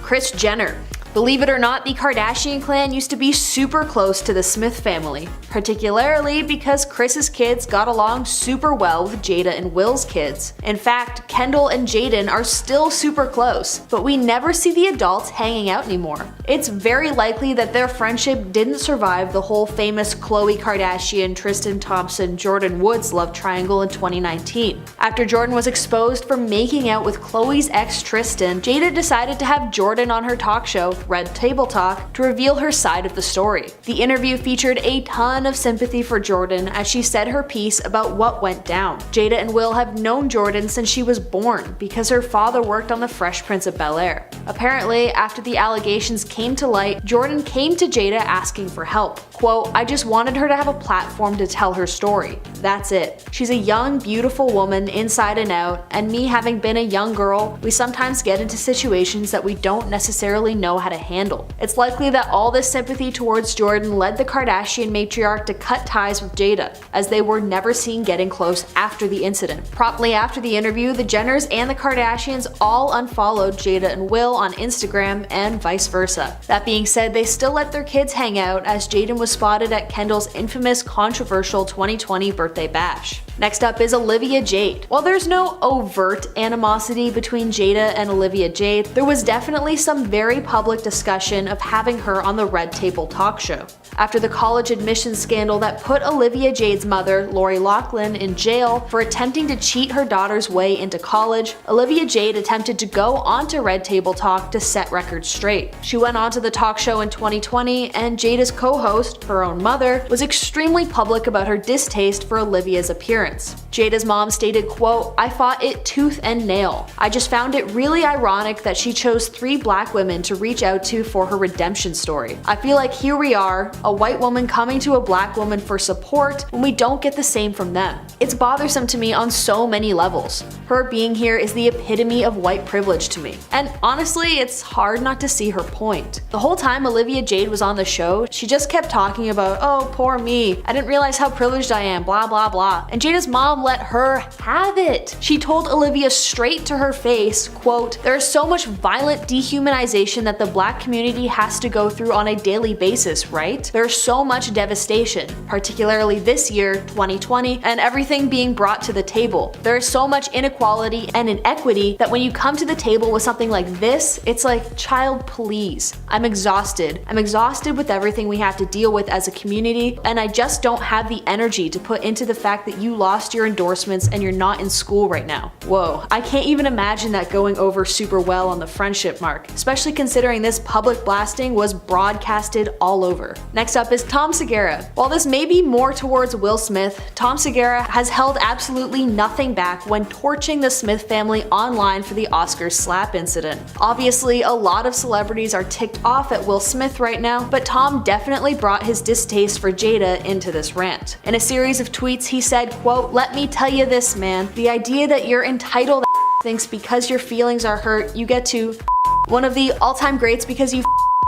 Kris Jenner. Believe it or not, the Kardashian clan used to be super close to the Smith family, particularly because Kris's kids got along super well with Jada and Will's kids. In fact, Kendall and Jaden are still super close, but we never see the adults hanging out anymore. It's very likely that their friendship didn't survive the whole famous Khloe Kardashian, Tristan Thompson, Jordyn Woods love triangle in 2019. After Jordyn was exposed for making out with Khloe's ex Tristan, Jada decided to have Jordyn on her talk show, Red Table Talk, to reveal her side of the story. The interview featured a ton of sympathy for Jordyn as she said her piece about what went down. Jada and Will have known Jordyn since she was born because her father worked on The Fresh Prince of Bel-Air. Apparently, after the allegations came to light, Jordyn came to Jada asking for help. Quote, "I just wanted her to have a platform to tell her story. That's it. She's a young, beautiful woman inside and out, and me having been a young girl, we sometimes get into situations that we don't necessarily know how to handle." It's likely that all this sympathy towards Jordyn led the Kardashian matriarch to cut ties with Jada, as they were never seen getting close after the incident. Promptly after the interview, the Jenners and the Kardashians all unfollowed Jada and Will on Instagram and vice versa. That being said, they still let their kids hang out as Jaden was spotted at Kendall's infamous controversial 2020 birthday bash. Next up is Olivia Jade. While there's no overt animosity between Jada and Olivia Jade, there was definitely some very public discussion of having her on the Red Table Talk show. After the college admissions scandal that put Olivia Jade's mother, Lori Loughlin, in jail for attempting to cheat her daughter's way into college, Olivia Jade attempted to go onto Red Table Talk to set records straight. She went onto the talk show in 2020, and Jada's co-host, her own mother, was extremely public about her distaste for Olivia's appearance. Jada's mom stated, quote, "I fought it tooth and nail. I just found it really ironic that she chose 3 black women to reach out to for her redemption story. I feel like here we are, a white woman coming to a black woman for support when we don't get the same from them. It's bothersome to me on so many levels. Her being here is the epitome of white privilege to me." And honestly, it's hard not to see her point. The whole time Olivia Jade was on the show, she just kept talking about, "Oh, poor me. I didn't realize how privileged I am, blah blah blah." And Jada's mom let her have it. She told Olivia straight to her face, quote, "There is so much violent dehumanization that the black community has to go through on a daily basis, right? There's so much devastation, particularly this year, 2020, and everything being brought to the table. There is so much inequality and inequity that when you come to the table with something like this, it's like, child, please. I'm exhausted. I'm exhausted with everything we have to deal with as a community, and I just don't have the energy to put into the fact that you lost your endorsements and you're not in school right now." Whoa, I can't even imagine that going over super well on the friendship mark, especially considering this public blasting was broadcasted all over. Next up is Tom Segura. While this may be more towards Will Smith, Tom Segura has held absolutely nothing back when torching the Smith family online for the Oscars slap incident. Obviously, a lot of celebrities are ticked off at Will Smith right now, but Tom definitely brought his distaste for Jada into this rant. In a series of tweets, he said, quote, "Let me tell you this, man. The idea that you're entitled thinks because your feelings are hurt, you get to one of the all-time greats because you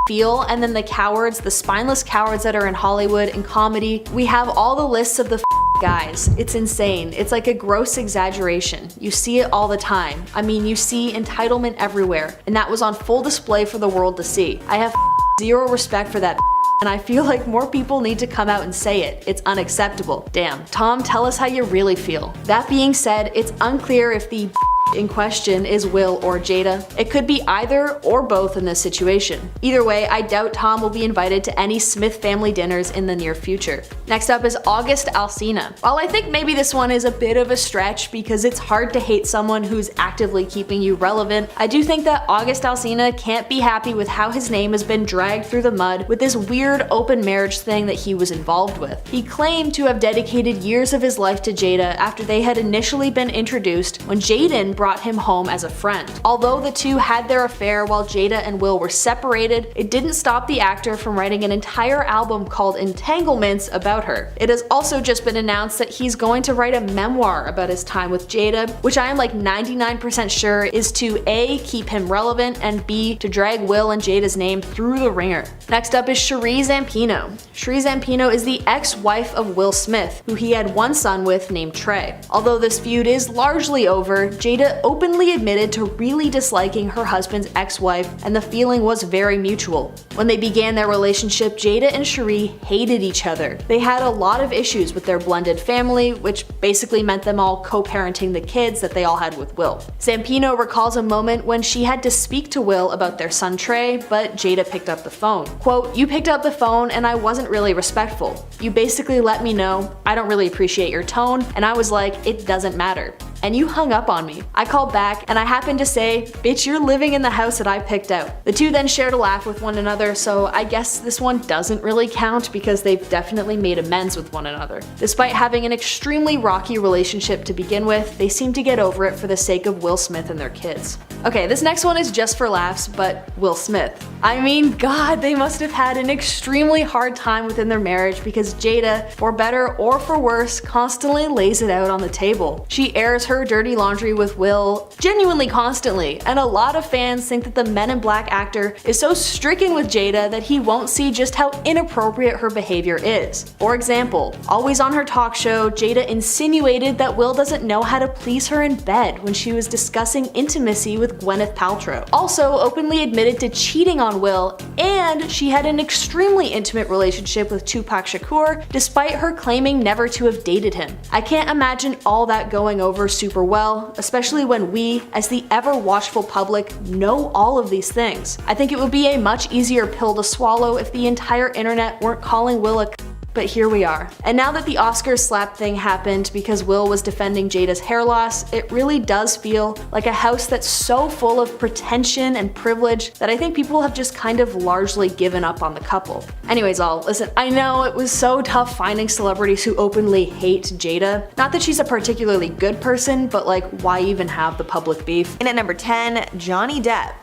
feel, and then the cowards, the spineless cowards that are in Hollywood and comedy. We have all the lists of the guys. It's insane. It's like a gross exaggeration. You see it all the time. I mean, you see entitlement everywhere, and that was on full display for the world to see. I have zero respect for that, and I feel like more people need to come out and say it. It's unacceptable." Damn. Tom, tell us how you really feel. That being said, it's unclear if the in question is Will or Jada. It could be either or both in this situation. Either way, I doubt Tom will be invited to any Smith family dinners in the near future. Next up is August Alsina. While I think maybe this one is a bit of a stretch because it's hard to hate someone who's actively keeping you relevant, I do think that August Alsina can't be happy with how his name has been dragged through the mud with this weird open marriage thing that he was involved with. He claimed to have dedicated years of his life to Jada after they had initially been introduced when Jaden brought him home as a friend. Although the two had their affair while Jada and Will were separated, it didn't stop the actor from writing an entire album called Entanglements about her. It has also just been announced that he's going to write a memoir about his time with Jada, which I am like 99% sure is to A, keep him relevant, and B, to drag Will and Jada's name through the ringer. Next up is Sheree Zampino. Sheree Zampino is the ex-wife of Will Smith, who he had one son with named Trey. Although this feud is largely over, Jada Jada openly admitted to really disliking her husband's ex-wife, and the feeling was very mutual. When they began their relationship, Jada and Sheree hated each other. They had a lot of issues with their blended family, which basically meant them all co-parenting the kids that they all had with Will. Zampino recalls a moment when she had to speak to Will about their son Trey, but Jada picked up the phone. Quote, "You picked up the phone and I wasn't really respectful. You basically let me know, I don't really appreciate your tone, and I was like, it doesn't matter. And you hung up on me. I called back and I happened to say, bitch, you're living in the house that I picked out." The two then shared a laugh with one another, so I guess this one doesn't really count because they've definitely made amends with one another. Despite having an extremely rocky relationship to begin with, they seem to get over it for the sake of Will Smith and their kids. Okay, this next one is just for laughs, but Will Smith. I mean, God, they must have had an extremely hard time within their marriage because Jada, for better or for worse, constantly lays it out on the table. She airs her dirty laundry with Will genuinely constantly, and a lot of fans think that the Men in Black actor is so stricken with Jada that he won't see just how inappropriate her behavior is. For example, always on her talk show, Jada insinuated that Will doesn't know how to please her in bed when she was discussing intimacy with Gwyneth Paltrow. Also openly admitted to cheating on Will, and she had an extremely intimate relationship with Tupac Shakur despite her claiming never to have dated him. I can't imagine all that going over super well, especially when we, as the ever watchful public, know all of these things. I think it would be a much easier pill to swallow if the entire internet weren't calling Will a but here we are. And now that the Oscars slap thing happened because Will was defending Jada's hair loss, it really does feel like a house that's so full of pretension and privilege that I think people have just kind of largely given up on the couple. Anyways, listen, I know it was so tough finding celebrities who openly hate Jada. Not that she's a particularly good person, but like, why even have the public beef? And at number 10, Johnny Depp.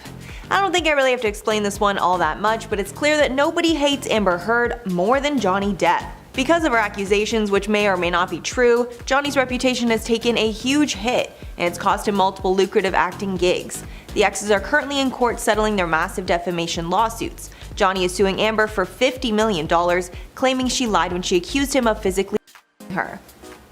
I don't think I really have to explain this one all that much, but it's clear that nobody hates Amber Heard more than Johnny Depp. Because of her accusations, which may or may not be true, Johnny's reputation has taken a huge hit, and it's cost him multiple lucrative acting gigs. The exes are currently in court settling their massive defamation lawsuits. Johnny is suing Amber for $50 million, claiming she lied when she accused him of physically her.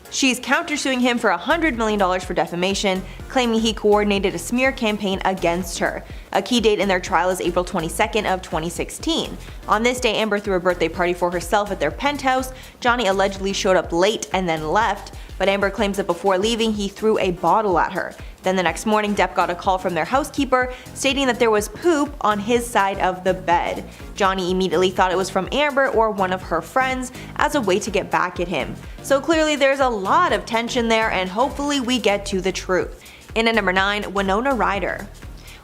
She's countersuing him for $100 million for defamation, claiming he coordinated a smear campaign against her. A key date in their trial is April 22nd of 2016. On this day, Amber threw a birthday party for herself at their penthouse. Johnny allegedly showed up late and then left, but Amber claims that before leaving, he threw a bottle at her. Then the next morning, Depp got a call from their housekeeper stating that there was poop on his side of the bed. Johnny immediately thought it was from Amber or one of her friends as a way to get back at him. So clearly there's a lot of tension there, and hopefully we get to the truth. In at number 9, Winona Ryder.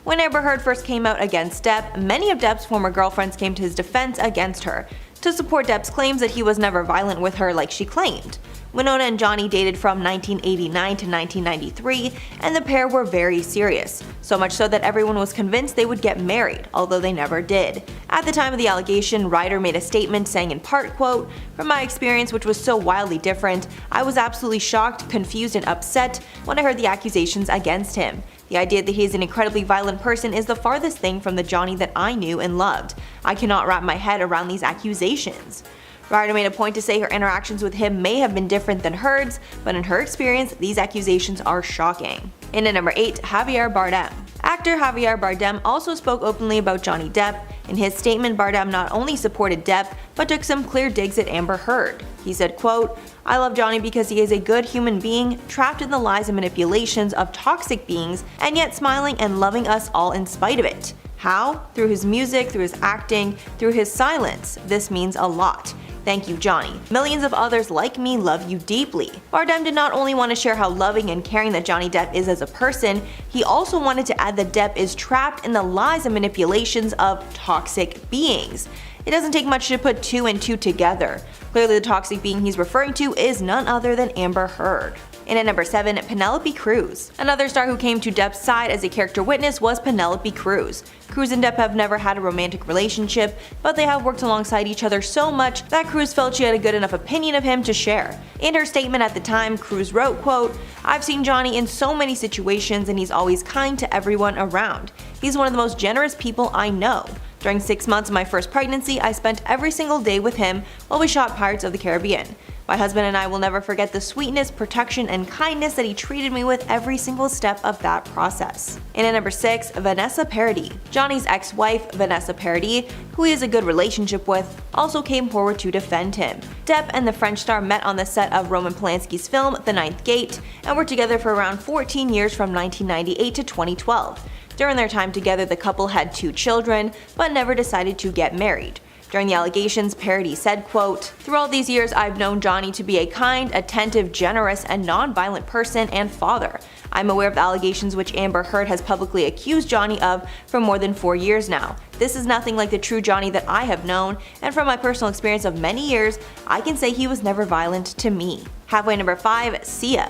When Amber Heard first came out against Depp, many of Depp's former girlfriends came to his defense against her, to support Depp's claims that he was never violent with her like she claimed. Winona and Johnny dated from 1989 to 1993, and the pair were very serious, so much so that everyone was convinced they would get married, although they never did. At the time of the allegation, Ryder made a statement saying in part, quote, "From my experience, which was so wildly different, I was absolutely shocked, confused, and upset when I heard the accusations against him. The idea that he is an incredibly violent person is the farthest thing from the Johnny that I knew and loved. I cannot wrap my head around these accusations." Ryder made a point to say her interactions with him may have been different than Heard's, but in her experience, these accusations are shocking. In at number 8, Javier Bardem. Actor Javier Bardem also spoke openly about Johnny Depp. In his statement, Bardem not only supported Depp, but took some clear digs at Amber Heard. He said, quote, "I love Johnny because he is a good human being, trapped in the lies and manipulations of toxic beings, and yet smiling and loving us all in spite of it. How? Through his music, through his acting, through his silence. This means a lot. Thank you, Johnny. Millions of others like me love you deeply." Bardem did not only want to share how loving and caring that Johnny Depp is as a person, he also wanted to add that Depp is trapped in the lies and manipulations of toxic beings. It doesn't take much to put 2 and 2 together. Clearly the toxic being he's referring to is none other than Amber Heard. In at number 7, Penelope Cruz. Another star who came to Depp's side as a character witness was Penelope Cruz. Cruz and Depp have never had a romantic relationship, but they have worked alongside each other so much that Cruz felt she had a good enough opinion of him to share. In her statement at the time, Cruz wrote, quote, "I've seen Johnny in so many situations and he's always kind to everyone around. He's one of the most generous people I know. During 6 months of my first pregnancy, I spent every single day with him while we shot Pirates of the Caribbean. My husband and I will never forget the sweetness, protection, and kindness that he treated me with every single step of that process. And at number 6, Vanessa Paradis. Johnny's ex-wife, Vanessa Paradis, who he has a good relationship with, also came forward to defend him. Depp and the French star met on the set of Roman Polanski's film The Ninth Gate and were together for around 14 years from 1998 to 2012. During their time together, the couple had 2 children, but never decided to get married. During the allegations, Paradis said, quote, "Through all these years, I've known Johnny to be a kind, attentive, generous, and non-violent person and father. I'm aware of the allegations which Amber Heard has publicly accused Johnny of for more than 4 years now. This is nothing like the true Johnny that I have known, and from my personal experience of many years, I can say he was never violent to me." Halfway number 5, Sia.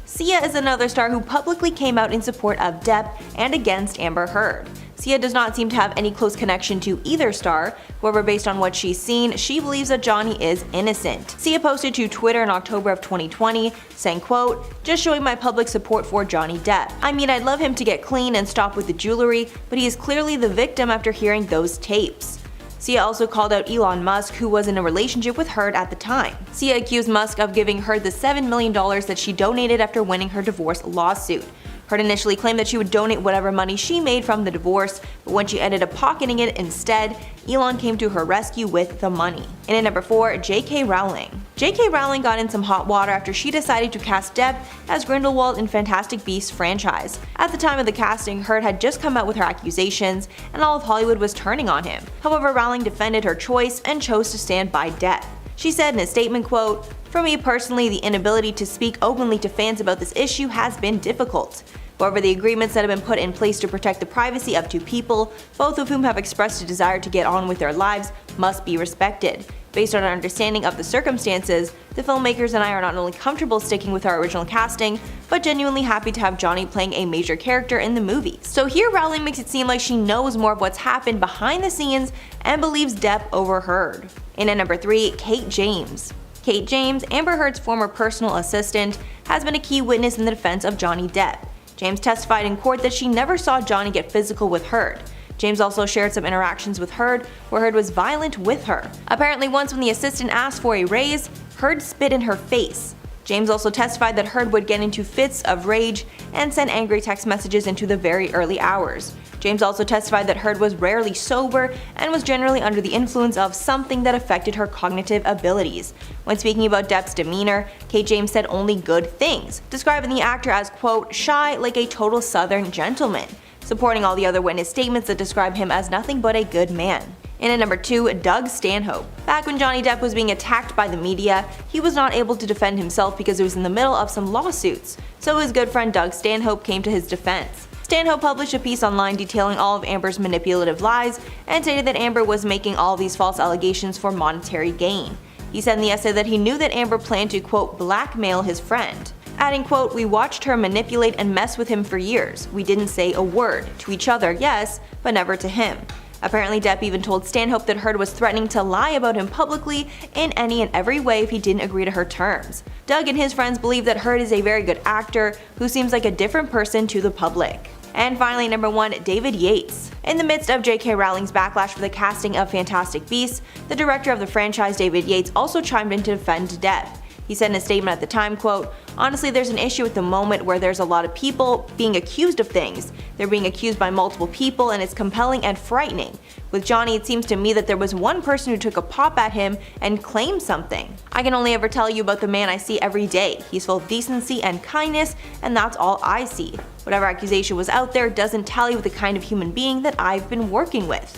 Sia is another star who publicly came out in support of Depp and against Amber Heard. Sia does not seem to have any close connection to either star, however based on what she's seen, she believes that Johnny is innocent. Sia posted to Twitter in October of 2020, saying, quote, "Just showing my public support for Johnny Depp. I mean, I'd love him to get clean and stop with the jewelry, but he is clearly the victim after hearing those tapes." Sia also called out Elon Musk, who was in a relationship with Heard at the time. Sia accused Musk of giving Heard the $7 million that she donated after winning her divorce lawsuit. Heard initially claimed that she would donate whatever money she made from the divorce, but when she ended up pocketing it instead, Elon came to her rescue with the money. And at number 4, J.K. Rowling. J.K. Rowling got in some hot water after she decided to cast Depp as Grindelwald in Fantastic Beasts franchise. At the time of the casting, Heard had just come out with her accusations, and all of Hollywood was turning on him. However, Rowling defended her choice and chose to stand by Depp. She said in a statement, quote, "For me personally, the inability to speak openly to fans about this issue has been difficult. However, the agreements that have been put in place to protect the privacy of 2 people, both of whom have expressed a desire to get on with their lives, must be respected. Based on our understanding of the circumstances, the filmmakers and I are not only comfortable sticking with our original casting, but genuinely happy to have Johnny playing a major character in the movie." So here Rowling makes it seem like she knows more of what's happened behind the scenes and believes Depp over Heard. And at number 3, Kate James. Kate James, Amber Heard's former personal assistant, has been a key witness in the defense of Johnny Depp. James testified in court that she never saw Johnny get physical with Heard. James also shared some interactions with Heard where Heard was violent with her. Apparently once when the assistant asked for a raise, Heard spit in her face. James also testified that Heard would get into fits of rage and send angry text messages into the very early hours. James also testified that Heard was rarely sober and was generally under the influence of something that affected her cognitive abilities. When speaking about Depp's demeanor, Kate James said only good things, describing the actor as, quote, "shy like a total southern gentleman," supporting all the other witness statements that describe him as nothing but a good man. And at number 2, Doug Stanhope. Back when Johnny Depp was being attacked by the media, he was not able to defend himself because he was in the middle of some lawsuits, so his good friend Doug Stanhope came to his defense. Stanhope published a piece online detailing all of Amber's manipulative lies and stated that Amber was making all these false allegations for monetary gain. He said in the essay that he knew that Amber planned to, quote, "blackmail his friend," adding, quote, "We watched her manipulate and mess with him for years. We didn't say a word. To each other, yes, but never to him." Apparently Depp even told Stanhope that Heard was threatening to lie about him publicly in any and every way if he didn't agree to her terms. Doug and his friends believe that Heard is a very good actor who seems like a different person to the public. And finally, number 1, David Yates. In the midst of J.K. Rowling's backlash for the casting of Fantastic Beasts, the director of the franchise, David Yates, also chimed in to defend Depp. He said in a statement at the time, quote, "Honestly, there's an issue at the moment where there's a lot of people being accused of things. They're being accused by multiple people and it's compelling and frightening. With Johnny, it seems to me that there was one person who took a pop at him and claimed something. I can only ever tell you about the man I see every day. He's full of decency and kindness, and that's all I see. Whatever accusation was out there doesn't tally with the kind of human being that I've been working with."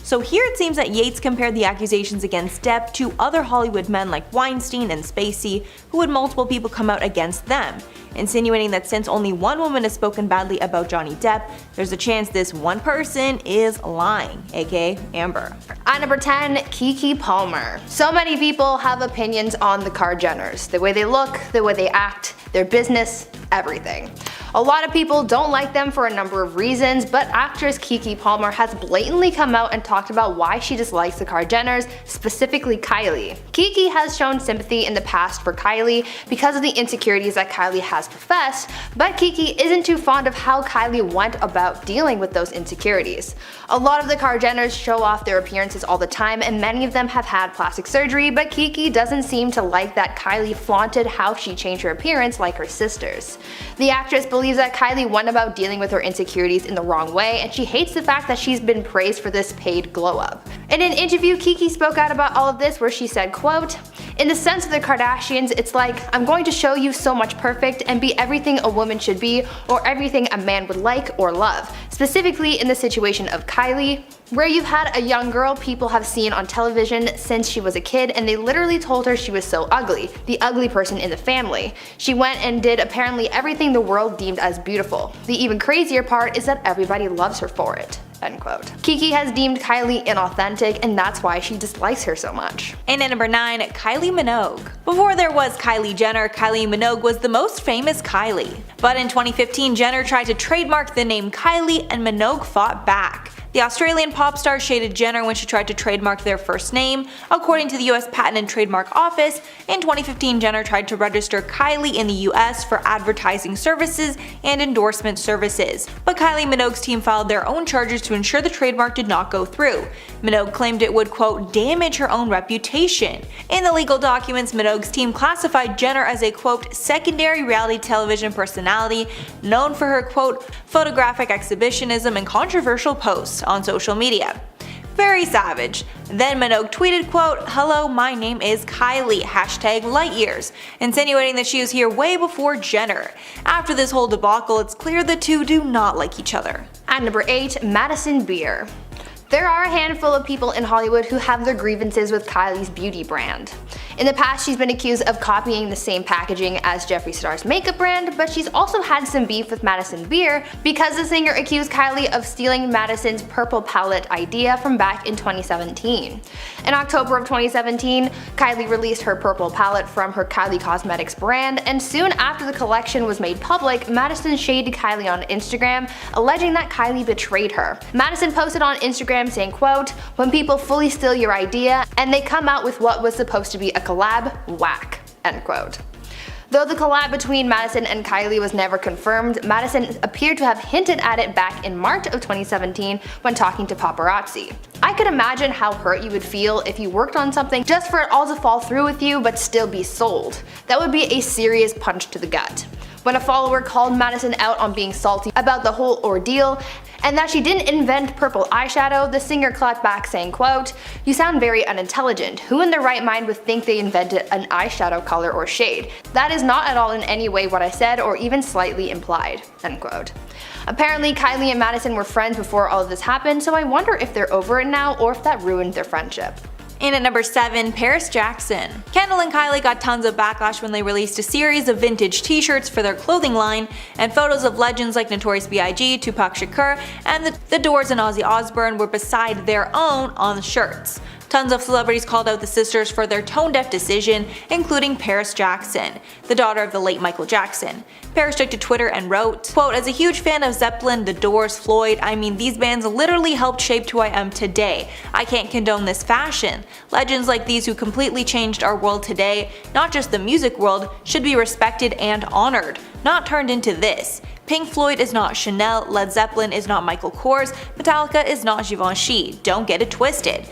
So here it seems that Yates compared the accusations against Depp to other Hollywood men like Weinstein and Spacey, who had multiple people come out against them, insinuating that since only one woman has spoken badly about Johnny Depp, there's a chance this one person is lying, aka Amber. At number 10, Keke Palmer. So many people have opinions on the Kardashians, the way they look, the way they act, their business, everything. A lot of people don't like them for a number of reasons, but actress Keke Palmer has blatantly come out and talked about why she dislikes the Kardashians, specifically Kylie. Keke has shown sympathy in the past for Kylie because of the insecurities that Kylie has has professed, but Kiki isn't too fond of how Kylie went about dealing with those insecurities. A lot of the Kardashians show off their appearances all the time, and many of them have had plastic surgery, but Kiki doesn't seem to like that Kylie flaunted how she changed her appearance like her sisters. The actress believes that Kylie went about dealing with her insecurities in the wrong way, and she hates the fact that she's been praised for this paid glow up. In an interview, Kiki spoke out about all of this, where she said, quote, "In the sense of the Kardashians, it's like, I'm going to show you so much perfect and be everything a woman should be or everything a man would like or love. Specifically in the situation of Kylie, where you've had a young girl people have seen on television since she was a kid, and they literally told her she was so ugly, the ugly person in the family. She went and did apparently everything the world deemed as beautiful. The even crazier part is that everybody loves her for it." End quote. Kiki has deemed Kylie inauthentic, and that's why she dislikes her so much. And at number 9, Kylie Minogue. Before there was Kylie Jenner, Kylie Minogue was the most famous Kylie. But in 2015, Jenner tried to trademark the name Kylie, and Minogue fought back. The Australian pop star shaded Jenner when she tried to trademark their first name. According to the US Patent and Trademark Office, in 2015 Jenner tried to register Kylie in the US for advertising services and endorsement services. But Kylie Minogue's team filed their own charges to ensure the trademark did not go through. Minogue claimed it would, quote, damage her own reputation. In the legal documents, Minogue's team classified Jenner as a, quote, secondary reality television personality known for her, quote, photographic exhibitionism and controversial posts on social media. Very savage. Then Minogue tweeted, quote, "Hello, my name is Kylie, #lightyears," insinuating that she was here way before Jenner. After this whole debacle, it's clear the two do not like each other. At number 8, Madison Beer. There are a handful of people in Hollywood who have their grievances with Kylie's beauty brand. In the past, she's been accused of copying the same packaging as Jeffree Star's makeup brand, but she's also had some beef with Madison Beer because the singer accused Kylie of stealing Madison's purple palette idea from back in 2017. In October of 2017, Kylie released her purple palette from her Kylie Cosmetics brand, and soon after the collection was made public, Madison shaded Kylie on Instagram, alleging that Kylie betrayed her. Madison posted on Instagram saying, quote, "When people fully steal your idea and they come out with what was supposed to be a collab, whack," end quote. Though the collab between Madison and Kylie was never confirmed, Madison appeared to have hinted at it back in March of 2017 when talking to Paparazzi. I could imagine how hurt you would feel if you worked on something just for it all to fall through with you but still be sold. That would be a serious punch to the gut. When a follower called Madison out on being salty about the whole ordeal, and that she didn't invent purple eyeshadow, the singer clapped back saying, quote, "You sound very unintelligent. Who in their right mind would think they invented an eyeshadow color or shade? That is not at all in any way what I said or even slightly implied," end quote. Apparently, Kylie and Madison were friends before all of this happened, so I wonder if they're over it now or if that ruined their friendship. In at number 7, Paris Jackson. Kendall and Kylie got tons of backlash when they released a series of vintage t-shirts for their clothing line, and photos of legends like Notorious B.I.G., Tupac Shakur, and the Doors and Ozzy Osbourne were beside their own on the shirts. Tons of celebrities called out the sisters for their tone-deaf decision, including Paris Jackson, the daughter of the late Michael Jackson. Paris took to Twitter and wrote, quote, "As a huge fan of Zeppelin, The Doors, Floyd, I mean these bands literally helped shape who I am today. I can't condone this fashion. Legends like these who completely changed our world today, not just the music world, should be respected and honored, not turned into this. Pink Floyd is not Chanel, Led Zeppelin is not Michael Kors, Metallica is not Givenchy, don't get it twisted.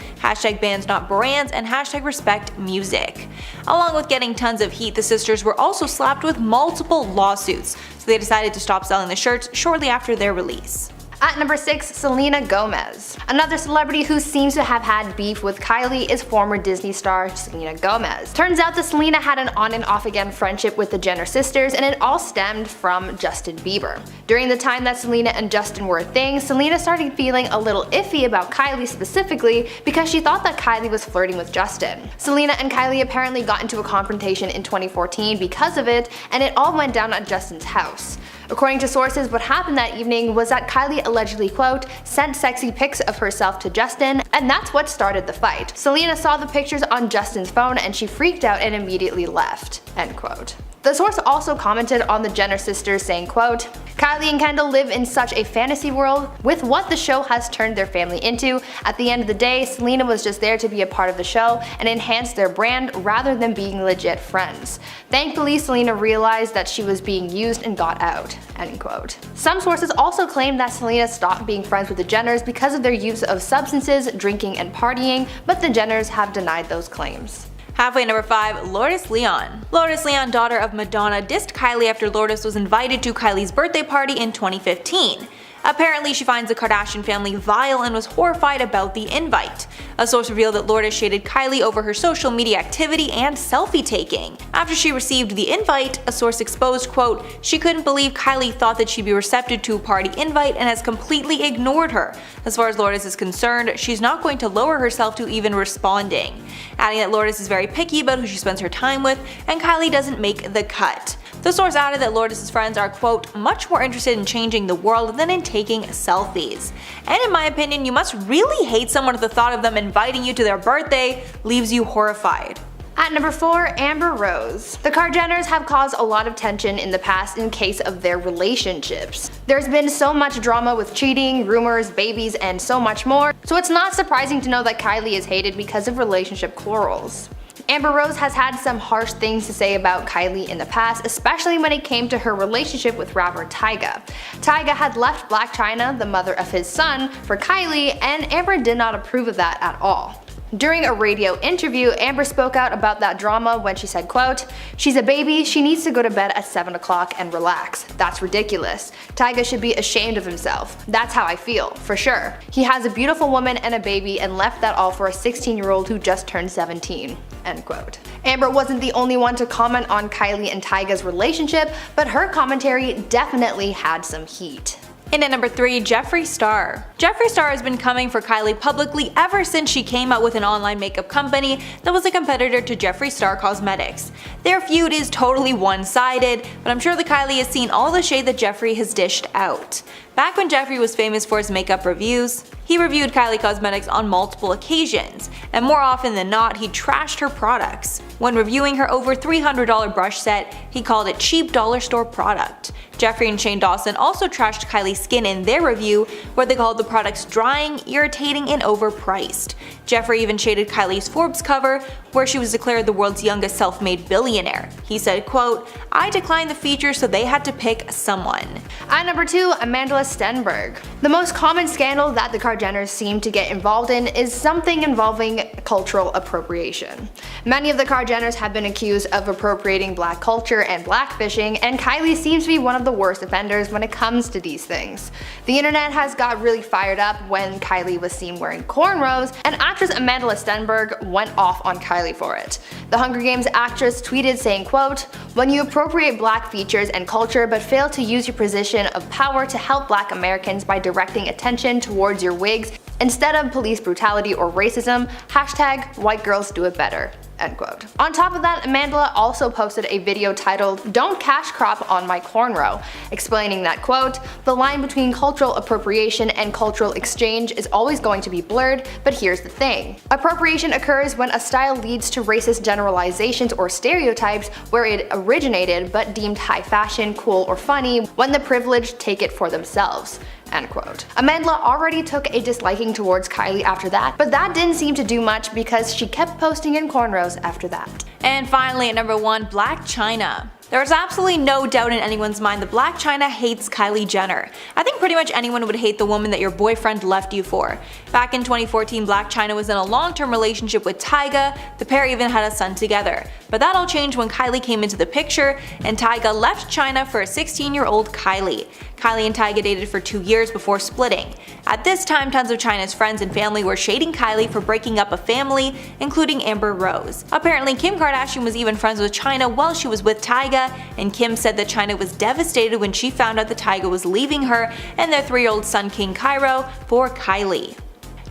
#bands not brands and #respect music." Along with getting tons of heat, the sisters were also slapped with multiple lawsuits, so they decided to stop selling the shirts shortly after their release. At number 6, Selena Gomez. Another celebrity who seems to have had beef with Kylie is former Disney star Selena Gomez. Turns out that Selena had an on and off again friendship with the Jenner sisters, and it all stemmed from Justin Bieber. During the time that Selena and Justin were a thing, Selena started feeling a little iffy about Kylie specifically because she thought that Kylie was flirting with Justin. Selena and Kylie apparently got into a confrontation in 2014 because of it, and it all went down at Justin's house. According to sources, what happened that evening was that Kylie allegedly, quote, sent sexy pics of herself to Justin, and that's what started the fight. Selena saw the pictures on Justin's phone and she freaked out and immediately left, end quote. The source also commented on the Jenner sisters saying, quote, Kylie and Kendall live in such a fantasy world with what the show has turned their family into. At the end of the day, Selena was just there to be a part of the show and enhance their brand rather than being legit friends. Thankfully, Selena realized that she was being used and got out." End quote. Some sources also claim that Selena stopped being friends with the Jenners because of their use of substances, drinking, and partying, but the Jenners have denied those claims. Halfway number 5, Lourdes Leon. Lourdes Leon, daughter of Madonna, dissed Kylie after Lourdes was invited to Kylie's birthday party in 2015. Apparently, she finds the Kardashian family vile and was horrified about the invite. A source revealed that Lourdes shaded Kylie over her social media activity and selfie taking. After she received the invite, a source exposed, quote, "She couldn't believe Kylie thought that she'd be receptive to a party invite and has completely ignored her. As far as Lourdes is concerned, she's not going to lower herself to even responding," adding that Lourdes is very picky about who she spends her time with and Kylie doesn't make the cut. The source added that Lourdes' friends are, quote, "much more interested in changing the world than in taking selfies. And in my opinion, you must really hate someone if the thought of them inviting you to their birthday leaves you horrified." At number 4, Amber Rose. The Kardashians have caused a lot of tension in the past in case of their relationships. There's been so much drama with cheating, rumors, babies, and so much more, so it's not surprising to know that Kylie is hated because of relationship quarrels. Amber Rose has had some harsh things to say about Kylie in the past, especially when it came to her relationship with rapper Tyga. Tyga had left Blac Chyna, the mother of his son, for Kylie, and Amber did not approve of that at all. During a radio interview, Amber spoke out about that drama when she said, quote, "She's a baby, she needs to go to bed at 7 o'clock and relax. That's ridiculous. Tyga should be ashamed of himself. That's how I feel, for sure. He has a beautiful woman and a baby and left that all for a 16-year-old who just turned 17. End quote. Amber wasn't the only one to comment on Kylie and Tyga's relationship, but her commentary definitely had some heat. In at number 3, Jeffree Star. Jeffree Star has been coming for Kylie publicly ever since she came out with an online makeup company that was a competitor to Jeffree Star Cosmetics. Their feud is totally one-sided, but I'm sure that Kylie has seen all the shade that Jeffree has dished out. Back when Jeffree was famous for his makeup reviews, he reviewed Kylie Cosmetics on multiple occasions, and more often than not, he trashed her products. When reviewing her over $300 brush set, he called it cheap dollar store product. Jeffree and Shane Dawson also trashed Kylie's skin in their review, where they called the products drying, irritating, and overpriced. Jeffree even shaded Kylie's Forbes cover, where she was declared the world's youngest self-made billionaire. He said, quote, "I declined the feature, so they had to pick someone." At number 2, Amanda Stenberg. The most common scandal that the Kardashians seem to get involved in is something involving cultural appropriation. Many of the Kardashians have been accused of appropriating black culture and blackfishing, and Kylie seems to be one of the worst offenders when it comes to these things. The internet has got really fired up when Kylie was seen wearing cornrows, and actress Amanda Stenberg went off on Kylie for it. The Hunger Games actress tweeted saying, quote, "When you appropriate black features and culture but fail to use your position of power to help black Americans by directing attention towards your wigs instead of police brutality or racism, hashtag white girls do it better." End quote. On top of that, Amanda also posted a video titled "Don't Cash Crop on My Cornrow," explaining that, quote, "The line between cultural appropriation and cultural exchange is always going to be blurred, but here's the thing. Appropriation occurs when a style leads to racist generalizations or stereotypes where it originated but deemed high fashion, cool, or funny when the privileged take it for themselves." End quote. Amanda already took a disliking towards Kylie after that, but that didn't seem to do much because she kept posting in cornrows after that. And finally at number 1, Blac Chyna. There is absolutely no doubt in anyone's mind that Blac Chyna hates Kylie Jenner. I think pretty much anyone would hate the woman that your boyfriend left you for. Back in 2014, Blac Chyna was in a long-term relationship with Tyga. The pair even had a son together. But that all changed when Kylie came into the picture and Tyga left Chyna for a 16-year-old Kylie. Kylie and Tyga dated for 2 years before splitting. At this time, tons of Chyna's friends and family were shading Kylie for breaking up a family, including Amber Rose. Apparently, Kim Kardashian was even friends with Chyna while she was with Tyga, and Kim said that Chyna was devastated when she found out that Tyga was leaving her and their 3-year-old son King Cairo for Kylie.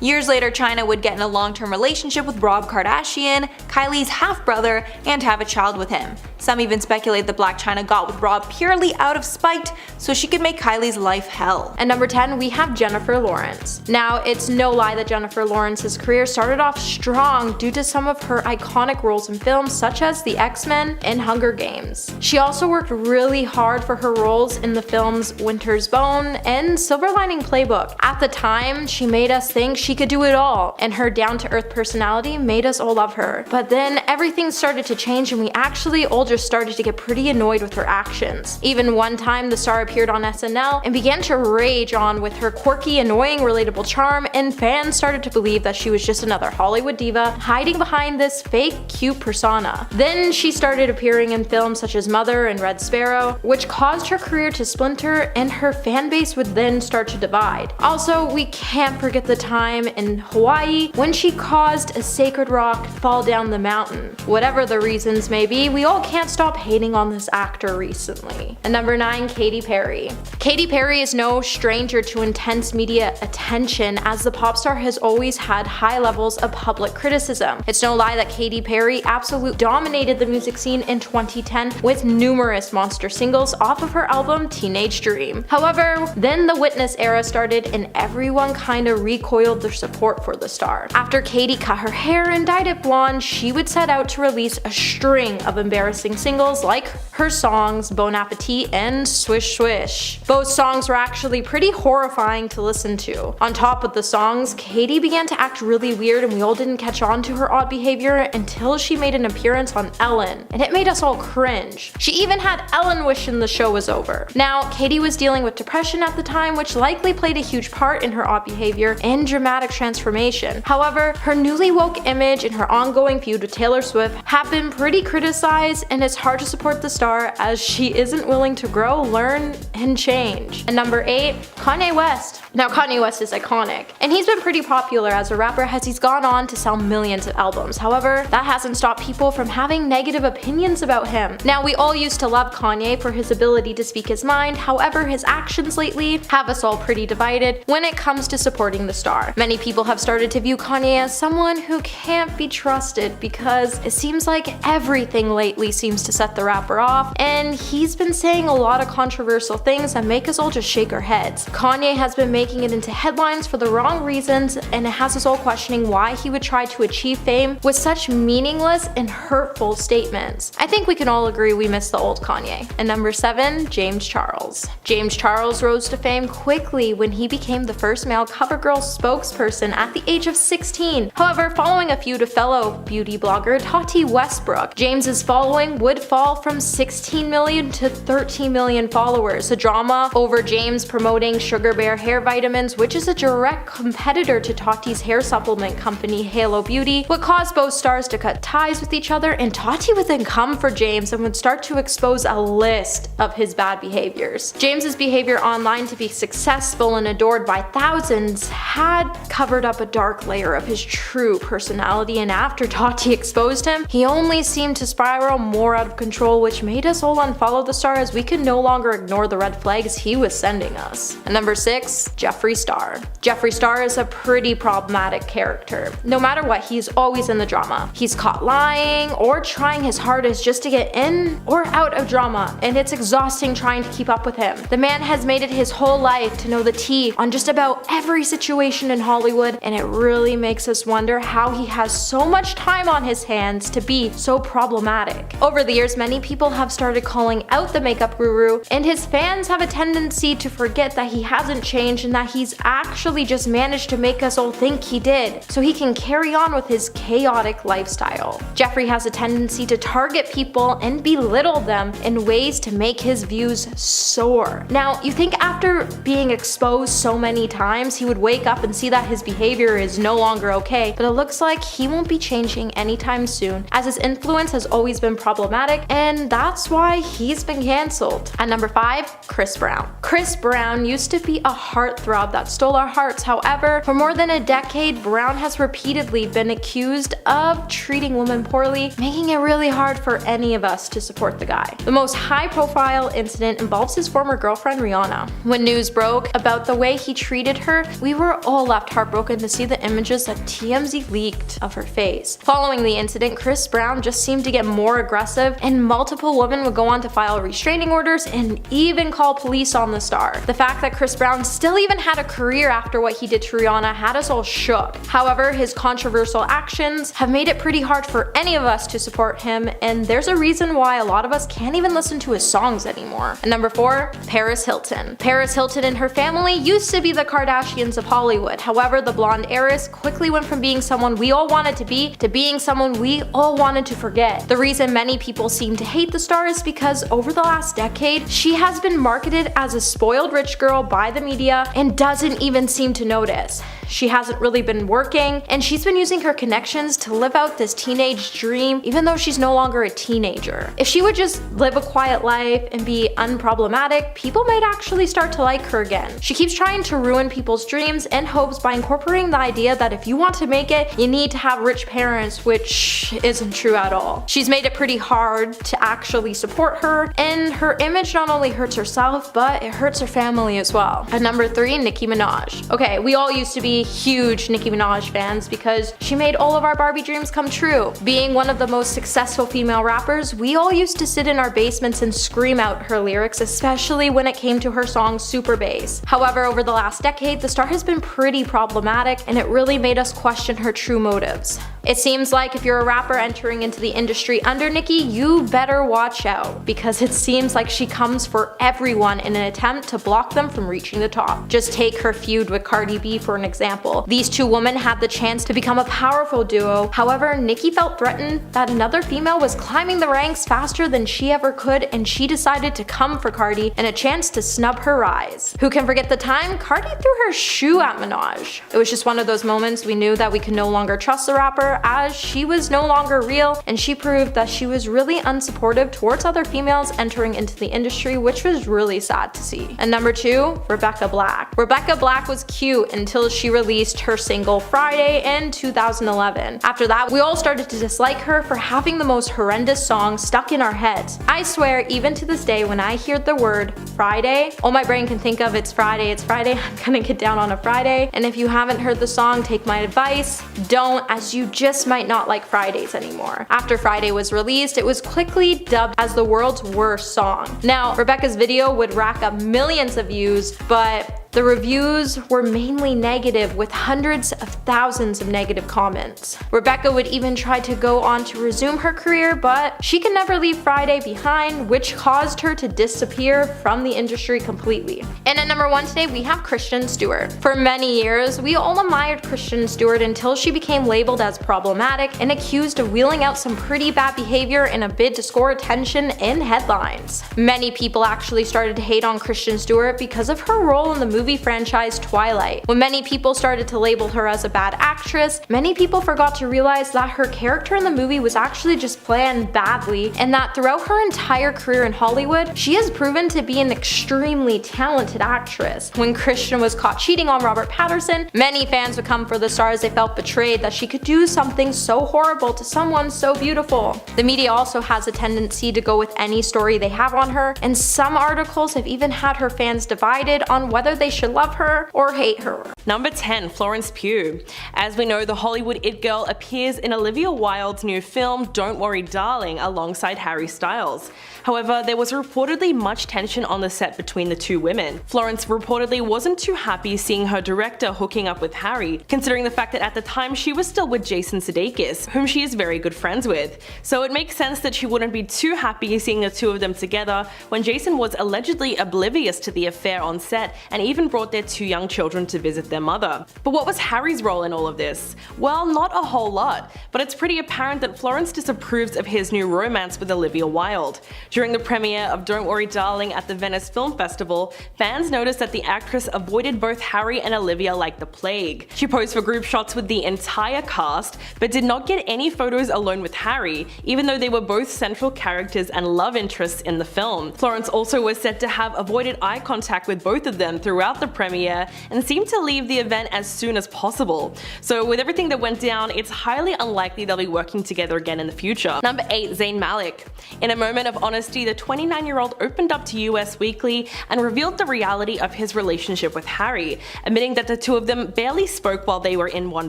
Years later, Chyna would get in a long-term relationship with Rob Kardashian, Kylie's half-brother, and have a child with him. Some even speculate that Blac Chyna got with Rob purely out of spite so she could make Kylie's life hell. At number 10, we have Jennifer Lawrence. Now, it's no lie that Jennifer Lawrence's career started off strong due to some of her iconic roles in films such as The X-Men and Hunger Games. She also worked really hard for her roles in the films Winter's Bone and Silver Lining Playbook. At the time, she made us think she could do it all, and her down-to-earth personality made us all love her. But then everything started to change and we actually all just started to get pretty annoyed with her actions. Even one time, the star appeared on SNL and began to rage on with her quirky, annoying, relatable charm, and fans started to believe that she was just another Hollywood diva hiding behind this fake cute persona. Then she started appearing in films such as Mother and Red Sparrow, which caused her career to splinter and her fan base would then start to divide. Also, we can't forget the time in Hawaii when she caused a sacred rock to fall down the mountain. Whatever the reasons may be, we all can't stop hating on this actor recently. And number 9, Katy Perry. Katy Perry is no stranger to intense media attention, as the pop star has always had high levels of public criticism. It's no lie that Katy Perry absolutely dominated the music scene in 2010 with numerous monster singles off of her album Teenage Dream. However, then the Witness era started and everyone kinda recoiled their support for the star. After Katy cut her hair and dyed it blonde, she would set out to release a string of embarrassing singles like her songs Bon Appetit and Swish Swish. Both songs were actually pretty horrifying to listen to. On top of the songs, Katy began to act really weird and we all didn't catch on to her odd behavior until she made an appearance on Ellen, and it made us all cringe. She even had Ellen wishing the show was over. Now, Katy was dealing with depression at the time, which likely played a huge part in her odd behavior and dramatic transformation. However, her newly woke image and her ongoing feud with Taylor Swift have been pretty criticized, and it's hard to support the star as she isn't willing to grow, learn, and change. And number 8, Kanye West. Now, Kanye West is iconic, and he's been pretty popular as a rapper as he's gone on to sell millions of albums. However, that hasn't stopped people from having negative opinions about him. Now, we all used to love Kanye for his ability to speak his mind, however, his actions lately have us all pretty divided when it comes to supporting the star. Many people have started to view Kanye as someone who can't be trusted because it seems like everything lately seems to set the rapper off, and he's been saying a lot of controversial things that make us all just shake our heads. Kanye has been making it into headlines for the wrong reasons, and it has us all questioning why he would try to achieve fame with such meaningless and hurtful statements. I think we can all agree we miss the old Kanye. And number 7, James Charles. James Charles rose to fame quickly when he became the first male CoverGirl spokesperson at the age of 16. However, following a feud with fellow beauty blogger Tati Westbrook, James's following would fall from 16 million to 13 million followers. The drama over James promoting Sugar Bear hair vitamins, which is a direct competitor to Tati's hair supplement company Halo Beauty, would cause both stars to cut ties with each other, and Tati would then come for James and would start to expose a list of his bad behaviors. James's behavior online to be successful and adored by thousands had covered up a dark layer of his true personality, and after Tati exposed him, he only seemed to spiral more out of control, which made us all unfollow the star as we could no longer ignore the red flags he was sending us. And number 6, Jeffree Star. Jeffree Star is a pretty problematic character. No matter what, he's always in the drama. He's caught lying or trying his hardest just to get in or out of drama, and it's exhausting trying to keep up with him. The man has made it his whole life to know the tea on just about every situation in Hollywood, and it really makes us wonder how he has so much time on his hands to be so problematic. Over the years, many people have started calling out the makeup guru, and his fans have a tendency to forget that he hasn't changed and that he's actually just managed to make us all think he did, so he can carry on with his chaotic lifestyle. Jeffree has a tendency to target people and belittle them in ways to make his views soar. Now, you think after being exposed so many times, he would wake up and see that his behavior is no longer okay, but it looks like he won't be changing anytime soon, as his influence has always been problematic, and that's why he's been cancelled. At number 5, Chris Brown. Chris Brown used to be a heartthrob that stole our hearts. However, for more than a decade, Brown has repeatedly been accused of treating women poorly, making it really hard for any of us to support the guy. The most high-profile incident involves his former girlfriend Rihanna. When news broke about the way he treated her, we were all left left heartbroken to see the images that TMZ leaked of her face. Following the incident, Chris Brown just seemed to get more aggressive, and multiple women would go on to file restraining orders and even call police on the star. The fact that Chris Brown still even had a career after what he did to Rihanna had us all shook. However, his controversial actions have made it pretty hard for any of us to support him, and there's a reason why a lot of us can't even listen to his songs anymore. And number 4, Paris Hilton. Paris Hilton and her family used to be the Kardashians of Hollywood. However, the blonde heiress quickly went from being someone we all wanted to be being someone we all wanted to forget. The reason many people seem to hate the star is because over the last decade, she has been marketed as a spoiled rich girl by the media and doesn't even seem to notice. She hasn't really been working, and she's been using her connections to live out this teenage dream even though she's no longer a teenager. If she would just live a quiet life and be unproblematic, people might actually start to like her again. She keeps trying to ruin people's dreams and hopes by incorporating the idea that if you want to make it, you need to have rich parents, which isn't true at all. She's made it pretty hard to actually support her, and her image not only hurts herself, but it hurts her family as well. At number 3, Nicki Minaj. Okay, we all used to be huge Nicki Minaj fans because she made all of our Barbie dreams come true. Being one of the most successful female rappers, we all used to sit in our basements and scream out her lyrics, especially when it came to her song Super Bass. However, over the last decade, the star has been pretty problematic, and it really made us question her true motives. It seems like if you're a rapper entering into the industry under Nicki, you better watch out, because it seems like she comes for everyone in an attempt to block them from reaching the top. Just take her feud with Cardi B for an example. These two women had the chance to become a powerful duo. However, Nicki felt threatened that another female was climbing the ranks faster than she ever could, and she decided to come for Cardi in a chance to snub her rise. Who can forget the time Cardi threw her shoe at Minaj? It was just one of those moments we knew that we could no longer trust the rapper, as she was no longer real, and she proved that she was really unsupportive towards other females entering into the industry, which was really sad to see. And number 2, Rebecca Black. Rebecca Black was cute until she released her single Friday in 2011. After that, we all started to dislike her for having the most horrendous song stuck in our heads. I swear, even to this day, when I hear the word Friday, all my brain can think of it's Friday, I'm gonna get down on a Friday. And if you haven't heard the song, take my advice, don't, as you just might not like Fridays anymore. After Friday was released, it was quickly dubbed as the world's worst song. Now, Rebecca's video would rack up millions of views, but the reviews were mainly negative, with hundreds of thousands of negative comments. Rebecca would even try to go on to resume her career, but she could never leave Friday behind, which caused her to disappear from the industry completely. And at number 1 today, we have Kristen Stewart. For many years, we all admired Kristen Stewart until she became labeled as problematic and accused of wheeling out some pretty bad behavior in a bid to score attention in headlines. Many people actually started to hate on Kristen Stewart because of her role in the movie franchise Twilight. When many people started to label her as a bad actress, many people forgot to realize that her character in the movie was actually just planned badly, and that throughout her entire career in Hollywood, she has proven to be an extremely talented actress. When Kristen was caught cheating on Robert Pattinson, many fans would come for the star as they felt betrayed that she could do something so horrible to someone so beautiful. The media also has a tendency to go with any story they have on her, and some articles have even had her fans divided on whether they should love her or hate her. Number 10, Florence Pugh. As we know, the Hollywood it girl appears in Olivia Wilde's new film Don't Worry Darling alongside Harry Styles. However, there was reportedly much tension on the set between the two women. Florence reportedly wasn't too happy seeing her director hooking up with Harry, considering the fact that at the time she was still with Jason Sudeikis, whom she is very good friends with. So it makes sense that she wouldn't be too happy seeing the two of them together when Jason was allegedly oblivious to the affair on set and even brought their 2 young children to visit their mother. But what was Harry's role in all of this? Well, not a whole lot, but it's pretty apparent that Florence disapproves of his new romance with Olivia Wilde. During the premiere of Don't Worry Darling at the Venice Film Festival, fans noticed that the actress avoided both Harry and Olivia like the plague. She posed for group shots with the entire cast, but did not get any photos alone with Harry, even though they were both central characters and love interests in the film. Florence also was said to have avoided eye contact with both of them throughout the premiere and seemed to leave the event as soon as possible. So with everything that went down, it's highly unlikely unlikely they'll be working together again in the future. Number 8. Zayn Malik. In a moment of honesty, the 29-year-old opened up to US Weekly and revealed the reality of his relationship with Harry, admitting that the two of them barely spoke while they were in One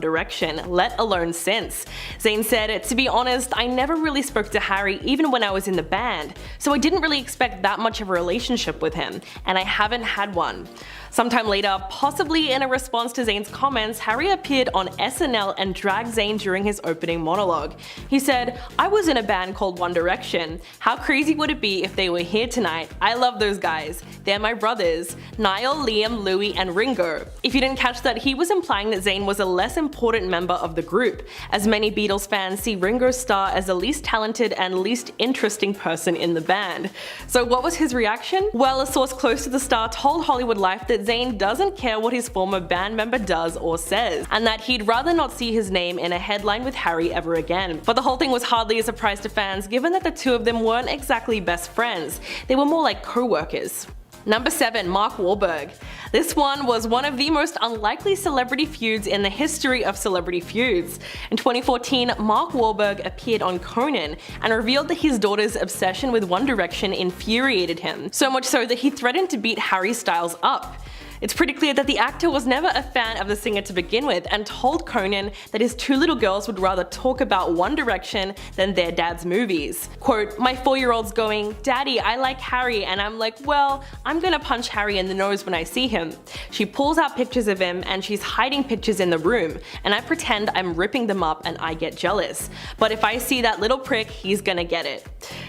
Direction, let alone since. Zayn said, "To be honest, I never really spoke to Harry even when I was in the band, so I didn't really expect that much of a relationship with him, and I haven't had one." Sometime later, possibly in a response to Zayn's comments, Harry appeared on SNL and dragged Zayn during his opening monologue. He said, "I was in a band called One Direction. How crazy would it be if they were here tonight? I love those guys. They're my brothers. Niall, Liam, Louis, and Ringo." If you didn't catch that, he was implying that Zayn was a less important member of the group, as many Beatles fans see Ringo Starr as the least talented and least interesting person in the band. So what was his reaction? Well, a source close to the star told Hollywood Life that Zayn doesn't care what his former band member does or says, and that he'd rather not see his name in a headline with Harry ever again. But the whole thing was hardly a surprise to fans, given that the two of them weren't exactly best friends. They were more like co-workers. Number 7. Mark Wahlberg. This one was one of the most unlikely celebrity feuds in the history of celebrity feuds. In 2014, Mark Wahlberg appeared on Conan and revealed that his daughter's obsession with One Direction infuriated him, so much so that he threatened to beat Harry Styles up. It's pretty clear that the actor was never a fan of the singer to begin with and told Conan that his two little girls would rather talk about One Direction than their dad's movies. Quote, "My 4-year-old's going, 'Daddy, I like Harry,' and I'm like, well, I'm gonna punch Harry in the nose when I see him. She pulls out pictures of him and she's hiding pictures in the room, and I pretend I'm ripping them up and I get jealous. But if I see that little prick, he's gonna get it."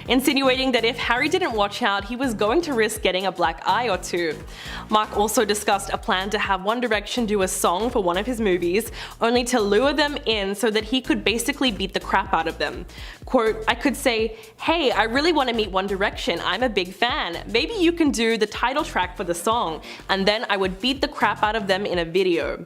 Insinuating that if Harry didn't watch out, he was going to risk getting a black eye or two. Mark also discussed a plan to have One Direction do a song for one of his movies, only to lure them in so that he could basically beat the crap out of them. Quote, "I could say, 'Hey, I really want to meet One Direction, I'm a big fan, maybe you can do the title track for the song,' and then I would beat the crap out of them in a video."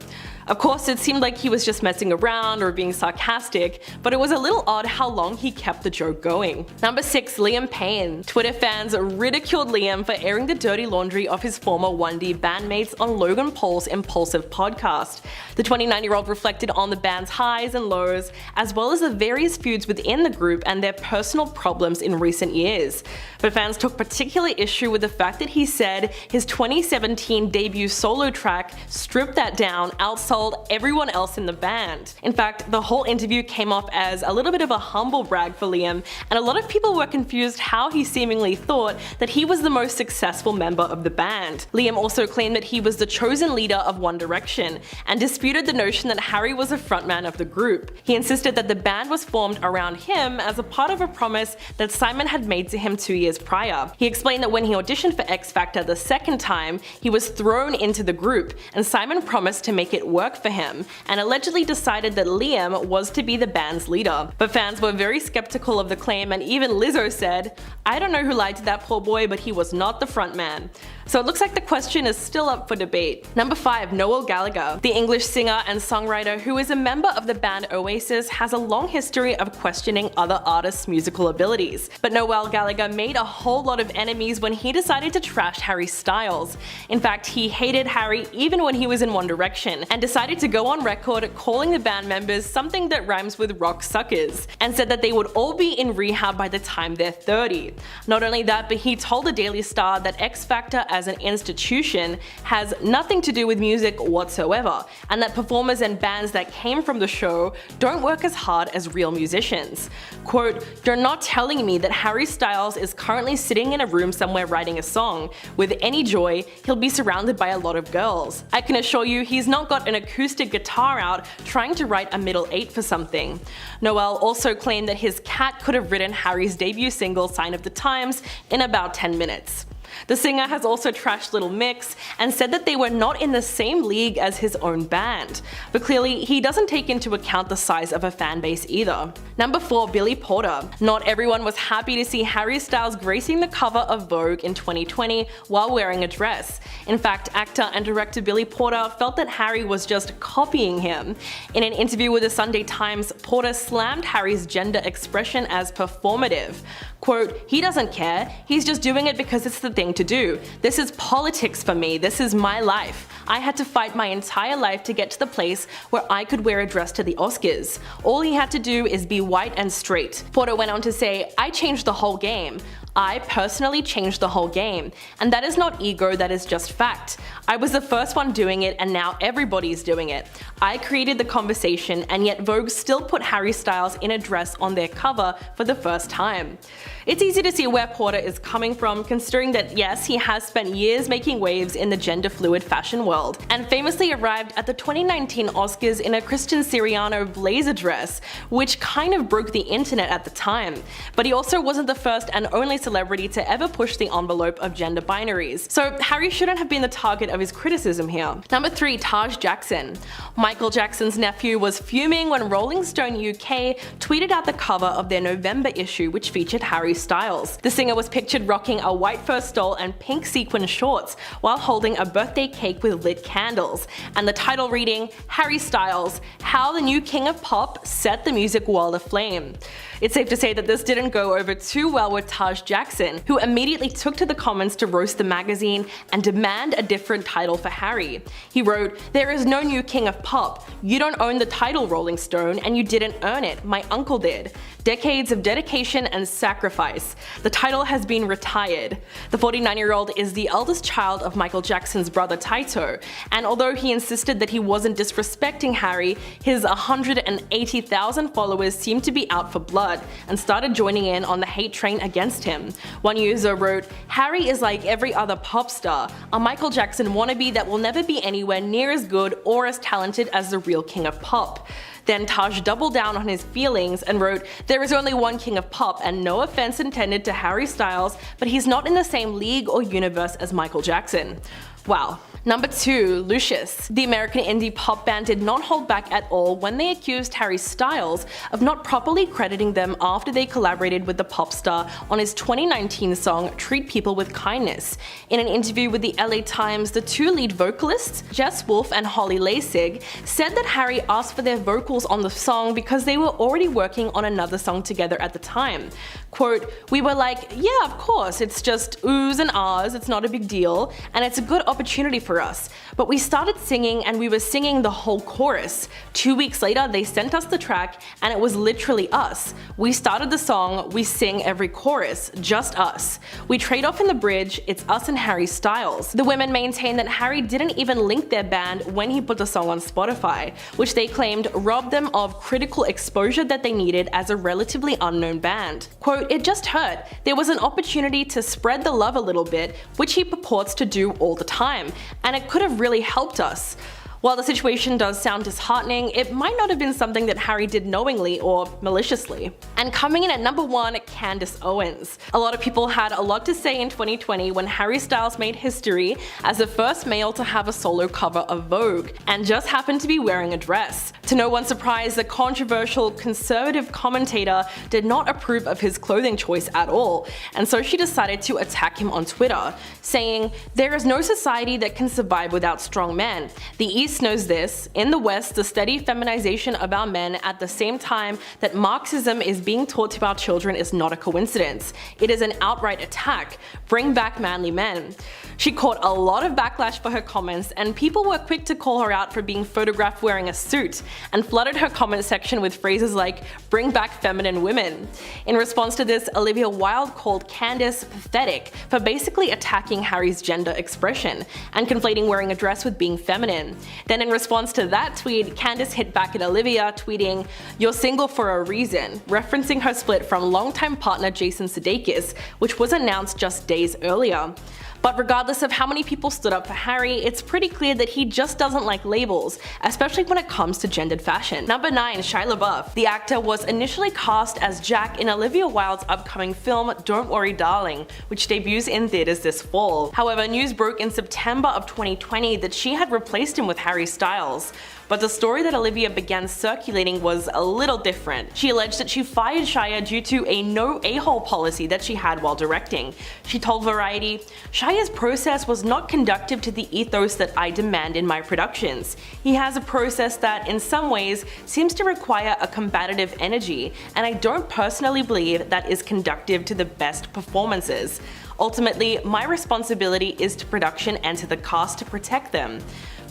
Of course, it seemed like he was just messing around or being sarcastic, but it was a little odd how long he kept the joke going. Number 6. Liam Payne. Twitter fans ridiculed Liam for airing the dirty laundry of his former 1D bandmates on Logan Paul's Impulsive podcast. The 29-year-old reflected on the band's highs and lows, as well as the various feuds within the group and their personal problems in recent years. But fans took particular issue with the fact that he said his 2017 debut solo track, Strip That Down, outsold everyone else in the band. In fact, the whole interview came off as a little bit of a humble brag for Liam, and a lot of people were confused how he seemingly thought that he was the most successful member of the band. Liam also claimed that he was the chosen leader of One Direction, and disputed the notion that Harry was a frontman of the group. He insisted that the band was formed around him as a part of a promise that Simon had made to him 2 years prior. He explained that when he auditioned for X Factor the second time, he was thrown into the group, and Simon promised to make it work for him, and allegedly decided that Liam was to be the band's leader. But fans were very skeptical of the claim, and even Lizzo said, "I don't know who lied to that poor boy, but he was not the frontman." So it looks like the question is still up for debate. Number 5. Noel Gallagher. The English singer and songwriter who is a member of the band Oasis has a long history of questioning other artists' musical abilities. But Noel Gallagher made a whole lot of enemies when he decided to trash Harry Styles. In fact, he hated Harry even when he was in One Direction, and decided to go on record calling the band members something that rhymes with rock suckers, and said that they would all be in rehab by the time they're 30. Not only that, but he told the Daily Star that X Factor as an institution has nothing to do with music whatsoever, and that performers and bands that came from the show don't work as hard as real musicians. Quote, "You're not telling me that Harry Styles is currently sitting in a room somewhere writing a song. With any joy, he'll be surrounded by a lot of girls. I can assure you he's not got an acoustic guitar out trying to write a middle 8 for something." Noel also claimed that his cat could have written Harry's debut single Sign of the Times in about 10 minutes. The singer has also trashed Little Mix and said that they were not in the same league as his own band, but clearly he doesn't take into account the size of a fan base either. Number 4. Billy Porter. Not everyone was happy to see Harry Styles gracing the cover of Vogue in 2020 while wearing a dress. In fact, actor and director Billy Porter felt that Harry was just copying him. In an interview with the Sunday Times, Porter slammed Harry's gender expression as performative. Quote, "He doesn't care, he's just doing it because it's the thing to do. This is politics for me, this is my life. I had to fight my entire life to get to the place where I could wear a dress to the Oscars. All he had to do is be white and straight. Porter went on to say, I changed the whole game. I personally changed the whole game. And that is not ego, that is just fact. I was the first one doing it and now everybody's doing it. I created the conversation and yet Vogue still put Harry Styles in a dress on their cover for the first time. It's easy to see where Porter is coming from, considering that yes, he has spent years making waves in the gender-fluid fashion world, and famously arrived at the 2019 Oscars in a Kristen Stewart blazer dress, which kind of broke the internet at the time. But he also wasn't the first and only celebrity to ever push the envelope of gender binaries, so Harry shouldn't have been the target of his criticism here. Number 3. Taj Jackson. Michael Jackson's nephew was fuming when Rolling Stone UK tweeted out the cover of their November issue, which featured Harry Styles. The singer was pictured rocking a white fur stole and pink sequin shorts while holding a birthday cake with lit candles, and the title reading, Harry Styles, How the New King of Pop Set the Music World Aflame. It's safe to say that this didn't go over too well with Taj Jackson, who immediately took to the comments to roast the magazine and demand a different title for Harry. He wrote, there is no new king of pop. You don't own the title, Rolling Stone, and you didn't earn it. My uncle did. Decades of dedication and sacrifice. The title has been retired. The 49-year-old is the eldest child of Michael Jackson's brother Taito, and although he insisted that he wasn't disrespecting Harry, his 180,000 followers seemed to be out for blood and started joining in on the hate train against him. One user wrote, Harry is like every other pop star, a Michael Jackson wannabe that will never be anywhere near as good or as talented as the real king of pop. Then Taj doubled down on his feelings and wrote, there is only one king of pop, and no offense intended to Harry Styles, but he's not in the same league or universe as Michael Jackson. Wow. Number 2. Lucius. The American indie pop band did not hold back at all when they accused Harry Styles of not properly crediting them after they collaborated with the pop star on his 2019 song Treat People with Kindness. In an interview with the LA Times, the two lead vocalists, Jess Wolfe and Holly Lasig, said that Harry asked for their vocals on the song because they were already working on another song together at the time. Quote, we were like, yeah, of course, it's just oohs and ahs, it's not a big deal, and it's a good opportunity for us. But we started singing and we were singing the whole chorus. 2 weeks later, they sent us the track and it was literally us. We started the song, we sing every chorus, just us. We trade off in the bridge, it's us and Harry Styles. The women maintain that Harry didn't even link their band when he put the song on Spotify, which they claimed robbed them of critical exposure that they needed as a relatively unknown band. Quote, it just hurt. There was an opportunity to spread the love a little bit, which he purports to do all the time, and it could have really helped us. While the situation does sound disheartening, it might not have been something that Harry did knowingly or maliciously. And coming in at number 1, Candace Owens. A lot of people had a lot to say in 2020 when Harry Styles made history as the first male to have a solo cover of Vogue, and just happened to be wearing a dress. To no one's surprise, the controversial conservative commentator did not approve of his clothing choice at all, and so she decided to attack him on Twitter, saying, there is no society that can survive without strong men. The East knows this. In the West, the steady feminization of our men at the same time that Marxism is being taught to our children is not a coincidence. It is an outright attack. Bring back manly men. She caught a lot of backlash for her comments, and people were quick to call her out for being photographed wearing a suit, and flooded her comment section with phrases like, bring back feminine women. In response to this, Olivia Wilde called Candace pathetic for basically attacking Harry's gender expression, and conflating wearing a dress with being feminine. Then in response to that tweet, Candace hit back at Olivia, tweeting, you're single for a reason, referencing her split from longtime partner Jason Sudeikis, which was announced just days earlier. But regardless of how many people stood up for Harry, it's pretty clear that he just doesn't like labels, especially when it comes to gendered fashion. Number 9. Shia LaBeouf. The actor was initially cast as Jack in Olivia Wilde's upcoming film Don't Worry Darling, which debuts in theaters this fall. However, news broke in September of 2020 that she had replaced him with Harry Styles. But the story that Olivia began circulating was a little different. She alleged that she fired Shia due to a no a-hole policy that she had while directing. She told Variety, Shia's process was not conducive to the ethos that I demand in my productions. He has a process that, in some ways, seems to require a combative energy, and I don't personally believe that is conducive to the best performances. Ultimately, my responsibility is to production and to the cast to protect them.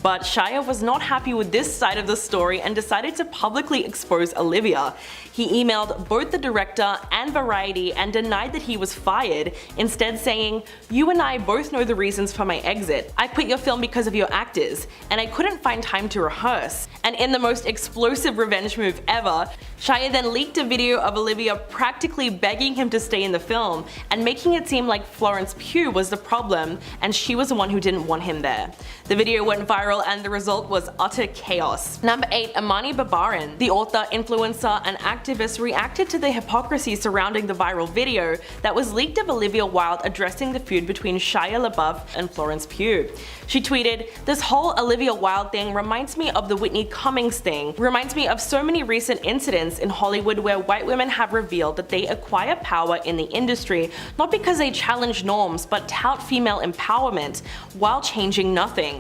But Shia was not happy with this side of the story and decided to publicly expose Olivia. He emailed both the director and Variety and denied that he was fired, instead saying, "You and I both know the reasons for my exit. I quit your film because of your actors, and I couldn't find time to rehearse." And in the most explosive revenge move ever, Shia then leaked a video of Olivia practically begging him to stay in the film and making it seem like Florence Pugh was the problem and she was the one who didn't want him there. The video went viral and the result was utter chaos. Number 8. Amani Babaran. The author, influencer, and activist reacted to the hypocrisy surrounding the viral video that was leaked of Olivia Wilde addressing the feud between Shia LaBeouf and Florence Pugh. She tweeted, "This whole Olivia Wilde thing reminds me of the Whitney Cummings thing. Reminds me of so many recent incidents in Hollywood where white women have revealed that they acquire power in the industry not because they challenge norms but tout female empowerment while changing nothing."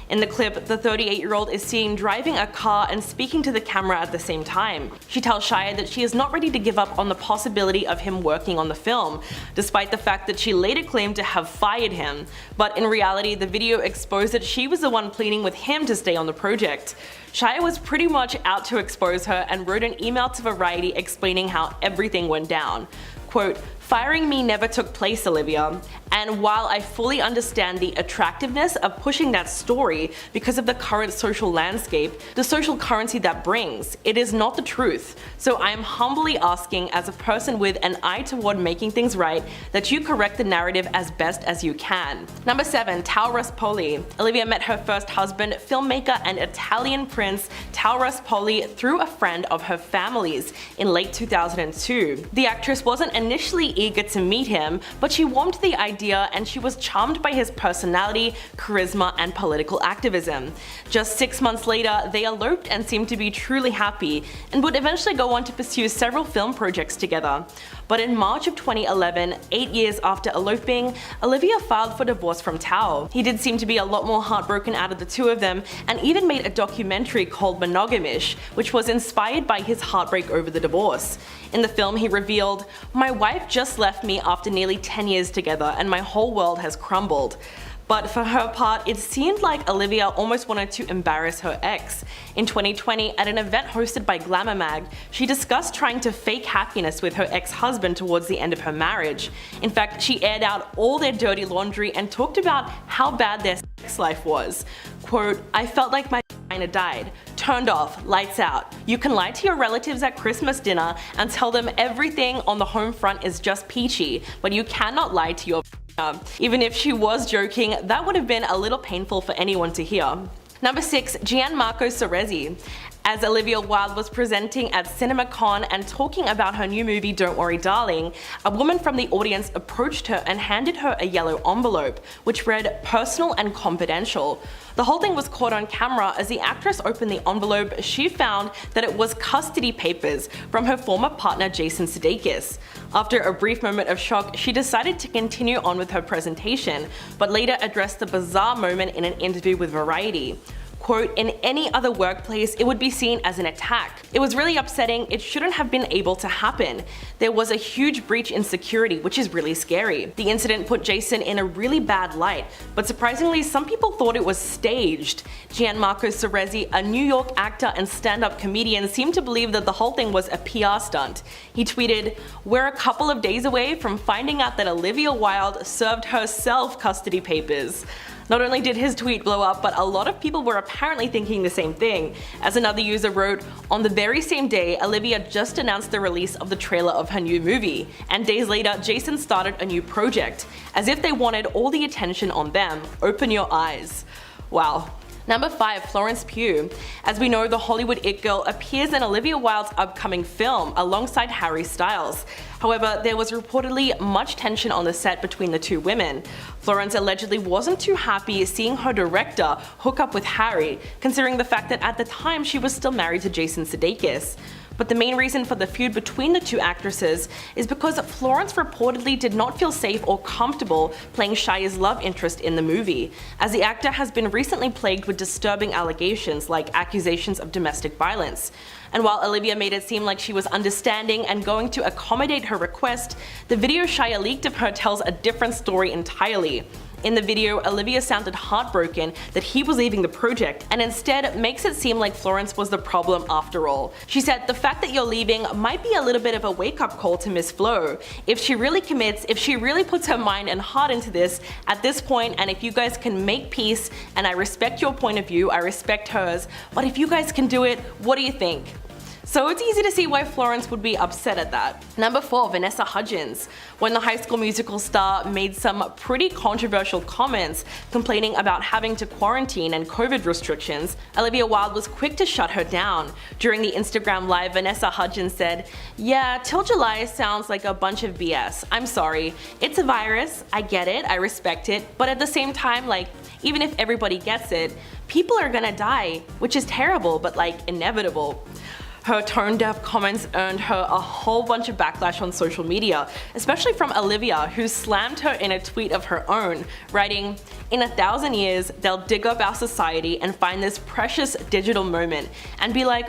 In the clip, the 38-year-old is seen driving a car and speaking to the camera at the same time. She tells Shia that she is not ready to give up on the possibility of him working on the film, despite the fact that she later claimed to have fired him. But in reality, the video exposed that she was the one pleading with him to stay on the project. Shia was pretty much out to expose her and wrote an email to Variety explaining how everything went down. Quote, "Firing me never took place, Olivia, and while I fully understand the attractiveness of pushing that story because of the current social landscape, the social currency that brings, it is not the truth. So I am humbly asking, as a person with an eye toward making things right, that you correct the narrative as best as you can." Number 7. Taurus Ruspoli. Olivia met her first husband, filmmaker and Italian prince Taurus Ruspoli, through a friend of her family's in late 2002. The actress wasn't initially eager to meet him, but she warmed to the idea and she was charmed by his personality, charisma, and political activism. Just 6 months later, they eloped and seemed to be truly happy, and would eventually go on to pursue several film projects together. But in March of 2011, 8 years after eloping, Olivia filed for divorce from Tao. He did seem to be a lot more heartbroken out of the two of them, and even made a documentary called Monogamish, which was inspired by his heartbreak over the divorce. In the film, he revealed, "My wife just left me after nearly 10 years together, and my whole world has crumbled." But for her part, it seemed like Olivia almost wanted to embarrass her ex. In 2020, at an event hosted by Glamour Mag, she discussed trying to fake happiness with her ex-husband towards the end of her marriage. In fact, she aired out all their dirty laundry and talked about how bad their sex life was. Quote, "I felt like my vagina died. Turned off, lights out. You can lie to your relatives at Christmas dinner and tell them everything on the home front is just peachy, but you cannot lie to your Even if she was joking, that would have been a little painful for anyone to hear." Number 6. Gianmarco Cerezi. As Olivia Wilde was presenting at CinemaCon and talking about her new movie Don't Worry Darling, a woman from the audience approached her and handed her a yellow envelope, which read "Personal and Confidential." The whole thing was caught on camera. As the actress opened the envelope, she found that it was custody papers from her former partner Jason Sudeikis. After a brief moment of shock, she decided to continue on with her presentation, but later addressed the bizarre moment in an interview with Variety. Quote, "In any other workplace, it would be seen as an attack. It was really upsetting. It shouldn't have been able to happen. There was a huge breach in security, which is really scary. The incident put Jason in a really bad light, but surprisingly, some people thought it was staged." Gianmarco Cerezi, a New York actor and stand-up comedian, seemed to believe that the whole thing was a PR stunt. He tweeted, "We're a couple of days away from finding out that Olivia Wilde served herself custody papers." Not only did his tweet blow up, but a lot of people were apparently thinking the same thing. As another user wrote, "On the very same day, Olivia just announced the release of the trailer of her new movie, and days later, Jason started a new project. As if they wanted all the attention on them. Open your eyes." Wow. Number 5. Florence Pugh. As we know, the Hollywood it girl appears in Olivia Wilde's upcoming film alongside Harry Styles. However, there was reportedly much tension on the set between the two women. Florence allegedly wasn't too happy seeing her director hook up with Harry, considering the fact that at the time she was still married to Jason Sudeikis. But the main reason for the feud between the two actresses is because Florence reportedly did not feel safe or comfortable playing Shia's love interest in the movie, as the actor has been recently plagued with disturbing allegations like accusations of domestic violence. And while Olivia made it seem like she was understanding and going to accommodate her request, the video Shia leaked of her tells a different story entirely. In the video, Olivia sounded heartbroken that he was leaving the project and instead makes it seem like Florence was the problem after all. She said, "The fact that you're leaving might be a little bit of a wake-up call to Miss Flo. If she really commits, if she really puts her mind and heart into this at this point, and if you guys can make peace, and I respect your point of view, I respect hers, but if you guys can do it, what do you think?" So it's easy to see why Florence would be upset at that. Number 4, Vanessa Hudgens. When the High School Musical star made some pretty controversial comments complaining about having to quarantine and COVID restrictions, Olivia Wilde was quick to shut her down. During the Instagram live, Vanessa Hudgens said, "Yeah, till July sounds like a bunch of BS. I'm sorry. It's a virus. I get it. I respect it. But at the same time, like, even if everybody gets it, people are gonna die, which is terrible, but like inevitable." Her tone-deaf comments earned her a whole bunch of backlash on social media, especially from Olivia, who slammed her in a tweet of her own, writing, "In 1,000 years, they'll dig up our society and find this precious digital moment and be like,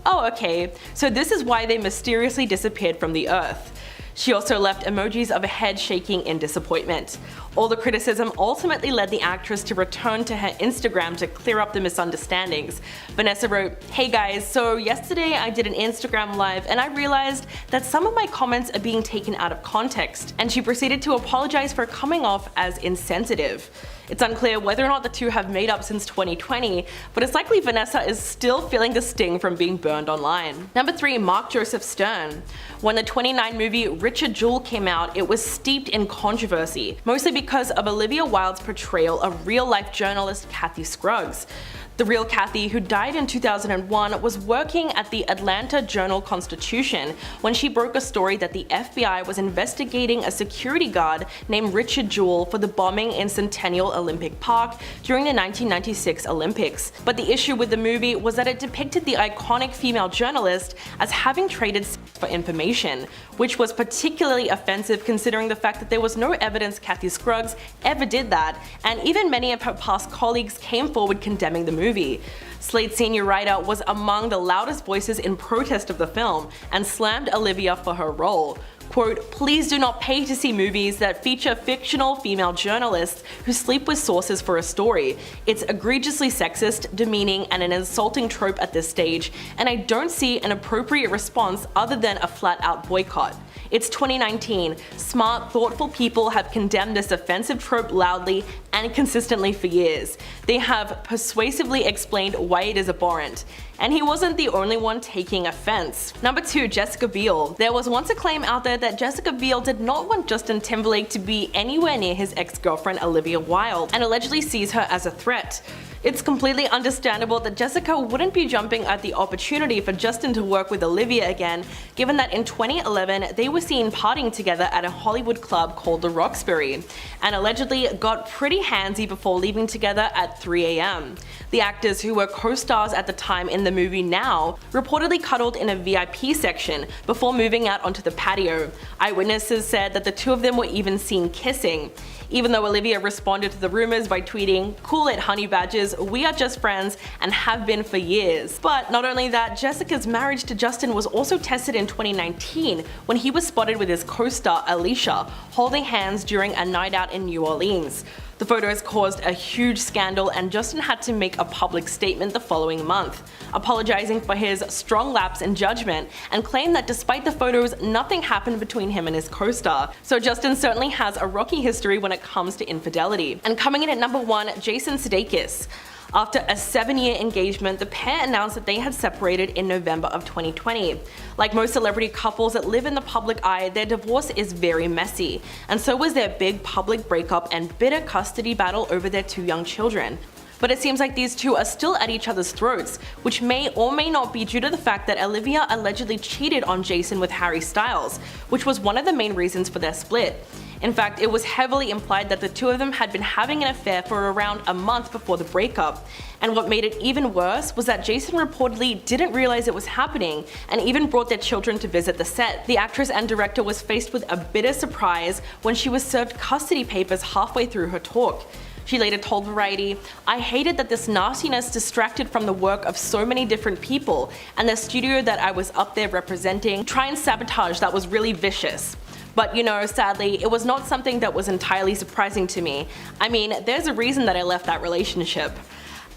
oh okay, so this is why they mysteriously disappeared from the earth." She also left emojis of a head shaking in disappointment. All the criticism ultimately led the actress to return to her Instagram to clear up the misunderstandings. Vanessa wrote, "Hey guys, so yesterday I did an Instagram live and I realized that some of my comments are being taken out of context," and she proceeded to apologize for coming off as insensitive. It's unclear whether or not the two have made up since 2020, but it's likely Vanessa is still feeling the sting from being burned online. Number 3, Mark Joseph Stern. When the 2009 movie Richard Jewell came out, it was steeped in controversy, mostly because of Olivia Wilde's portrayal of real-life journalist Kathy Scruggs. The real Kathy, who died in 2001, was working at the Atlanta Journal-Constitution when she broke a story that the FBI was investigating a security guard named Richard Jewell for the bombing in Centennial Olympic Park during the 1996 Olympics. But the issue with the movie was that it depicted the iconic female journalist as having traded sex for information, which was particularly offensive considering the fact that there was no evidence Kathy Scruggs ever did that, and even many of her past colleagues came forward condemning the movie. Slate's senior writer was among the loudest voices in protest of the film and slammed Olivia for her role. Quote, "Please do not pay to see movies that feature fictional female journalists who sleep with sources for a story. It's egregiously sexist, demeaning, and an insulting trope at this stage, and I don't see an appropriate response other than a flat-out boycott. It's 2019. Smart, thoughtful people have condemned this offensive trope loudly and consistently for years. They have persuasively explained why it is abhorrent. And he wasn't the only one taking offense." Number 2, Jessica Biel. There was once a claim out there that Jessica Biel did not want Justin Timberlake to be anywhere near his ex-girlfriend Olivia Wilde, and allegedly sees her as a threat. It's completely understandable that Jessica wouldn't be jumping at the opportunity for Justin to work with Olivia again, given that in 2011 they were seen partying together at a Hollywood club called the Roxbury, and allegedly got pretty handsy before leaving together at 3 a.m. The actors, who were co-stars at the time in the movie Now, reportedly cuddled in a VIP section before moving out onto the patio. Eyewitnesses said that the two of them were even seen kissing. Even though Olivia responded to the rumors by tweeting, "Cool it, honey badgers, we are just friends and have been for years." But not only that, Jessica's marriage to Justin was also tested in 2019 when he was spotted with his co-star Alicia holding hands during a night out in New Orleans. The photos caused a huge scandal, and Justin had to make a public statement the following month, apologizing for his strong lapse in judgment and claimed that despite the photos, nothing happened between him and his co-star. So Justin certainly has a rocky history when it comes to infidelity. And coming in at number 1, Jason Sudeikis. After a 7-year engagement, the pair announced that they had separated in November of 2020. Like most celebrity couples that live in the public eye, their divorce is very messy, and so was their big public breakup and bitter custody battle over their 2 young children. But it seems like these two are still at each other's throats, which may or may not be due to the fact that Olivia allegedly cheated on Jason with Harry Styles, which was one of the main reasons for their split. In fact, it was heavily implied that the two of them had been having an affair for around a month before the breakup. And what made it even worse was that Jason reportedly didn't realize it was happening and even brought their children to visit the set. The actress and director was faced with a bitter surprise when she was served custody papers halfway through her talk. She later told Variety, "I hated that this nastiness distracted from the work of so many different people, and the studio that I was up there representing try and sabotage that was really vicious." But you know, sadly, it was not something that was entirely surprising to me. I mean, there's a reason that I left that relationship.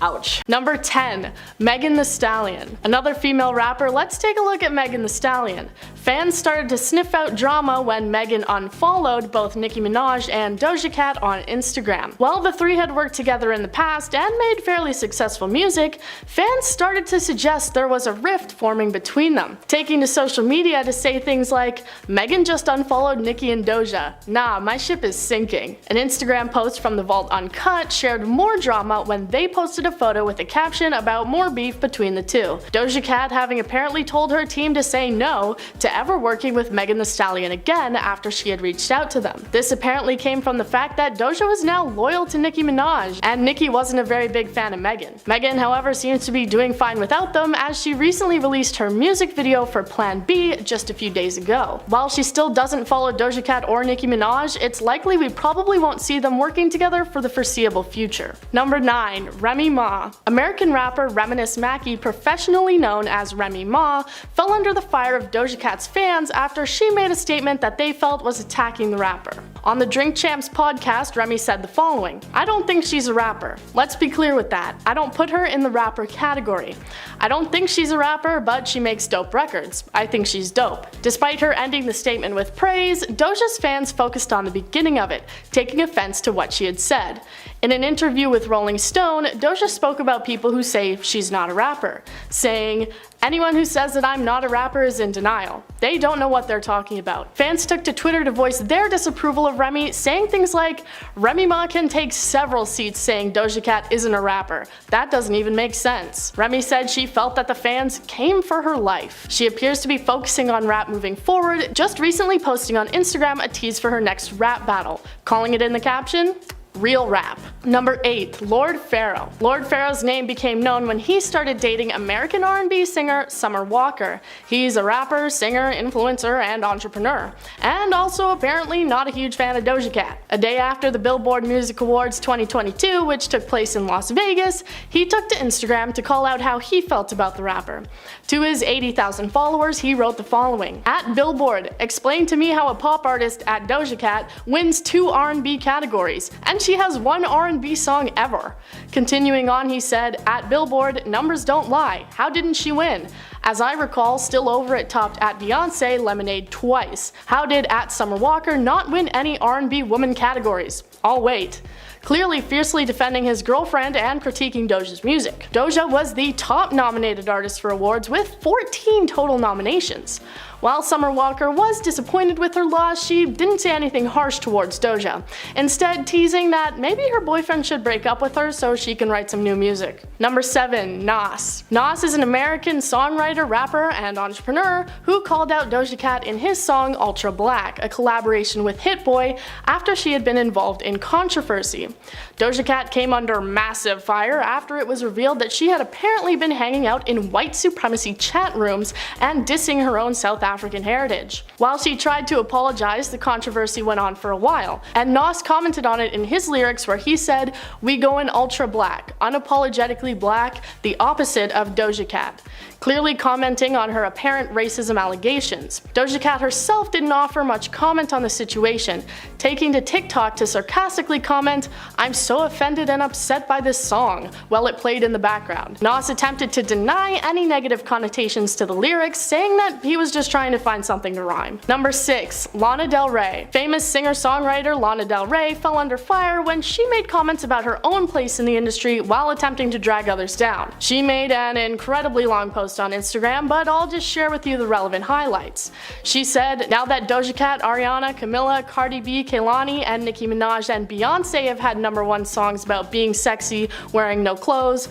Ouch. Number 10. Megan Thee Stallion. Another female rapper, let's take a look at Megan Thee Stallion. Fans started to sniff out drama when Megan unfollowed both Nicki Minaj and Doja Cat on Instagram. While the three had worked together in the past and made fairly successful music, fans started to suggest there was a rift forming between them, taking to social media to say things like, Megan just unfollowed Nicki and Doja. Nah, my ship is sinking. An Instagram post from The Vault Uncut shared more drama when they posted a photo with a caption about more beef between the two. Doja Cat having apparently told her team to say no to ever working with Megan Thee Stallion again after she had reached out to them. This apparently came from the fact that Doja was now loyal to Nicki Minaj, and Nicki wasn't a very big fan of Megan. Megan, however, seems to be doing fine without them, as she recently released her music video for Plan B just a few days ago. While she still doesn't follow Doja Cat or Nicki Minaj, it's likely we probably won't see them working together for the foreseeable future. Number 9. Remy Ma. American rapper Reminisce Mackey, professionally known as Remy Ma, fell under the fire of Doja Cat's fans after she made a statement that they felt was attacking the rapper. On the Drink Champs podcast, Remy said the following: I don't think she's a rapper. Let's be clear with that. I don't put her in the rapper category. I don't think she's a rapper, but she makes dope records. I think she's dope. Despite her ending the statement with praise, Doja's fans focused on the beginning of it, taking offense to what she had said. In an interview with Rolling Stone, Doja spoke about people who say she's not a rapper, saying, anyone who says that I'm not a rapper is in denial. They don't know what they're talking about. Fans took to Twitter to voice their disapproval of Remy, saying things like, Remy Ma can take several seats saying Doja Cat isn't a rapper. That doesn't even make sense. Remy said she felt that the fans came for her life. She appears to be focusing on rap moving forward, just recently posting on Instagram a tease for her next rap battle, calling it in the caption, Real Rap. Number 8. Lord Pharaoh. Lord Pharaoh's name became known when he started dating American R&B singer Summer Walker. He's a rapper, singer, influencer, and entrepreneur, and also apparently not a huge fan of Doja Cat. A day after the Billboard Music Awards 2022, which took place in Las Vegas, he took to Instagram to call out how he felt about the rapper. To his 80,000 followers, he wrote the following: At Billboard, explain to me how a pop artist at Doja Cat wins 2 R&B categories, and she has 1 R&B song ever. Continuing on, he said, at Billboard, numbers don't lie. How didn't she win? As I recall, Still Over It topped at Beyonce Lemonade twice. How did at Summer Walker not win any R&B woman categories? I'll wait. Clearly fiercely defending his girlfriend and critiquing Doja's music. Doja was the top nominated artist for awards with 14 total nominations. While Summer Walker was disappointed with her loss, she didn't say anything harsh towards Doja, instead teasing that maybe her boyfriend should break up with her so she can write some new music. Number 7. Nas. Nas is an American songwriter, rapper, and entrepreneur who called out Doja Cat in his song Ultra Black, a collaboration with Hit Boy, after she had been involved in controversy. Doja Cat came under massive fire after it was revealed that she had apparently been hanging out in white supremacy chat rooms and dissing her own South African heritage. While she tried to apologize, the controversy went on for a while, and Nas commented on it in his lyrics where he said, "We going ultra black, unapologetically black, the opposite of Doja Cat," clearly commenting on her apparent racism allegations. Doja Cat herself didn't offer much comment on the situation, taking to TikTok to sarcastically comment, "I'm so offended and upset by this song," while it played in the background. Nas attempted to deny any negative connotations to the lyrics, saying that he was just trying to find something to rhyme. Number 6. Lana Del Rey. Famous singer-songwriter Lana Del Rey fell under fire when she made comments about her own place in the industry while attempting to drag others down. She made an incredibly long post on Instagram, but I'll just share with you the relevant highlights. She said, "Now that Doja Cat, Ariana, Camila, Cardi B, Kehlani, and Nicki Minaj and Beyonce have had #1 songs about being sexy, wearing no clothes,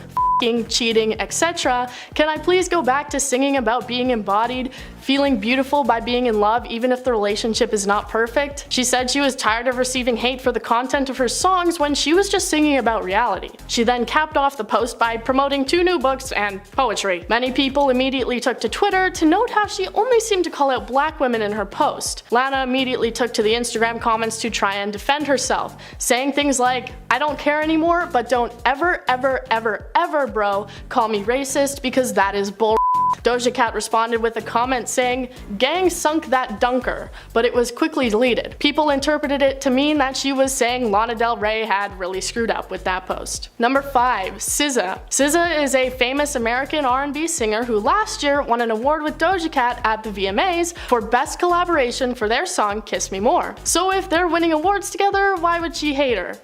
cheating, etc., can I please go back to singing about being embodied, feeling beautiful by being in love even if the relationship is not perfect?" She said she was tired of receiving hate for the content of her songs when she was just singing about reality. She then capped off the post by promoting 2 new books and poetry. Many people immediately took to Twitter to note how she only seemed to call out black women in her post. Lana immediately took to the Instagram comments to try and defend herself, saying things like, "I don't care anymore, but don't ever, ever, ever, ever, bro, call me racist because that is bull." Doja Cat responded with a comment saying, "Gang sunk that dunker," but it was quickly deleted. People interpreted it to mean that she was saying Lana Del Rey had really screwed up with that post. Number 5. SZA. SZA is a famous American R&B singer who last year won an award with Doja Cat at the VMAs for Best Collaboration for their song Kiss Me More. So if they're winning awards together, why would she hate her?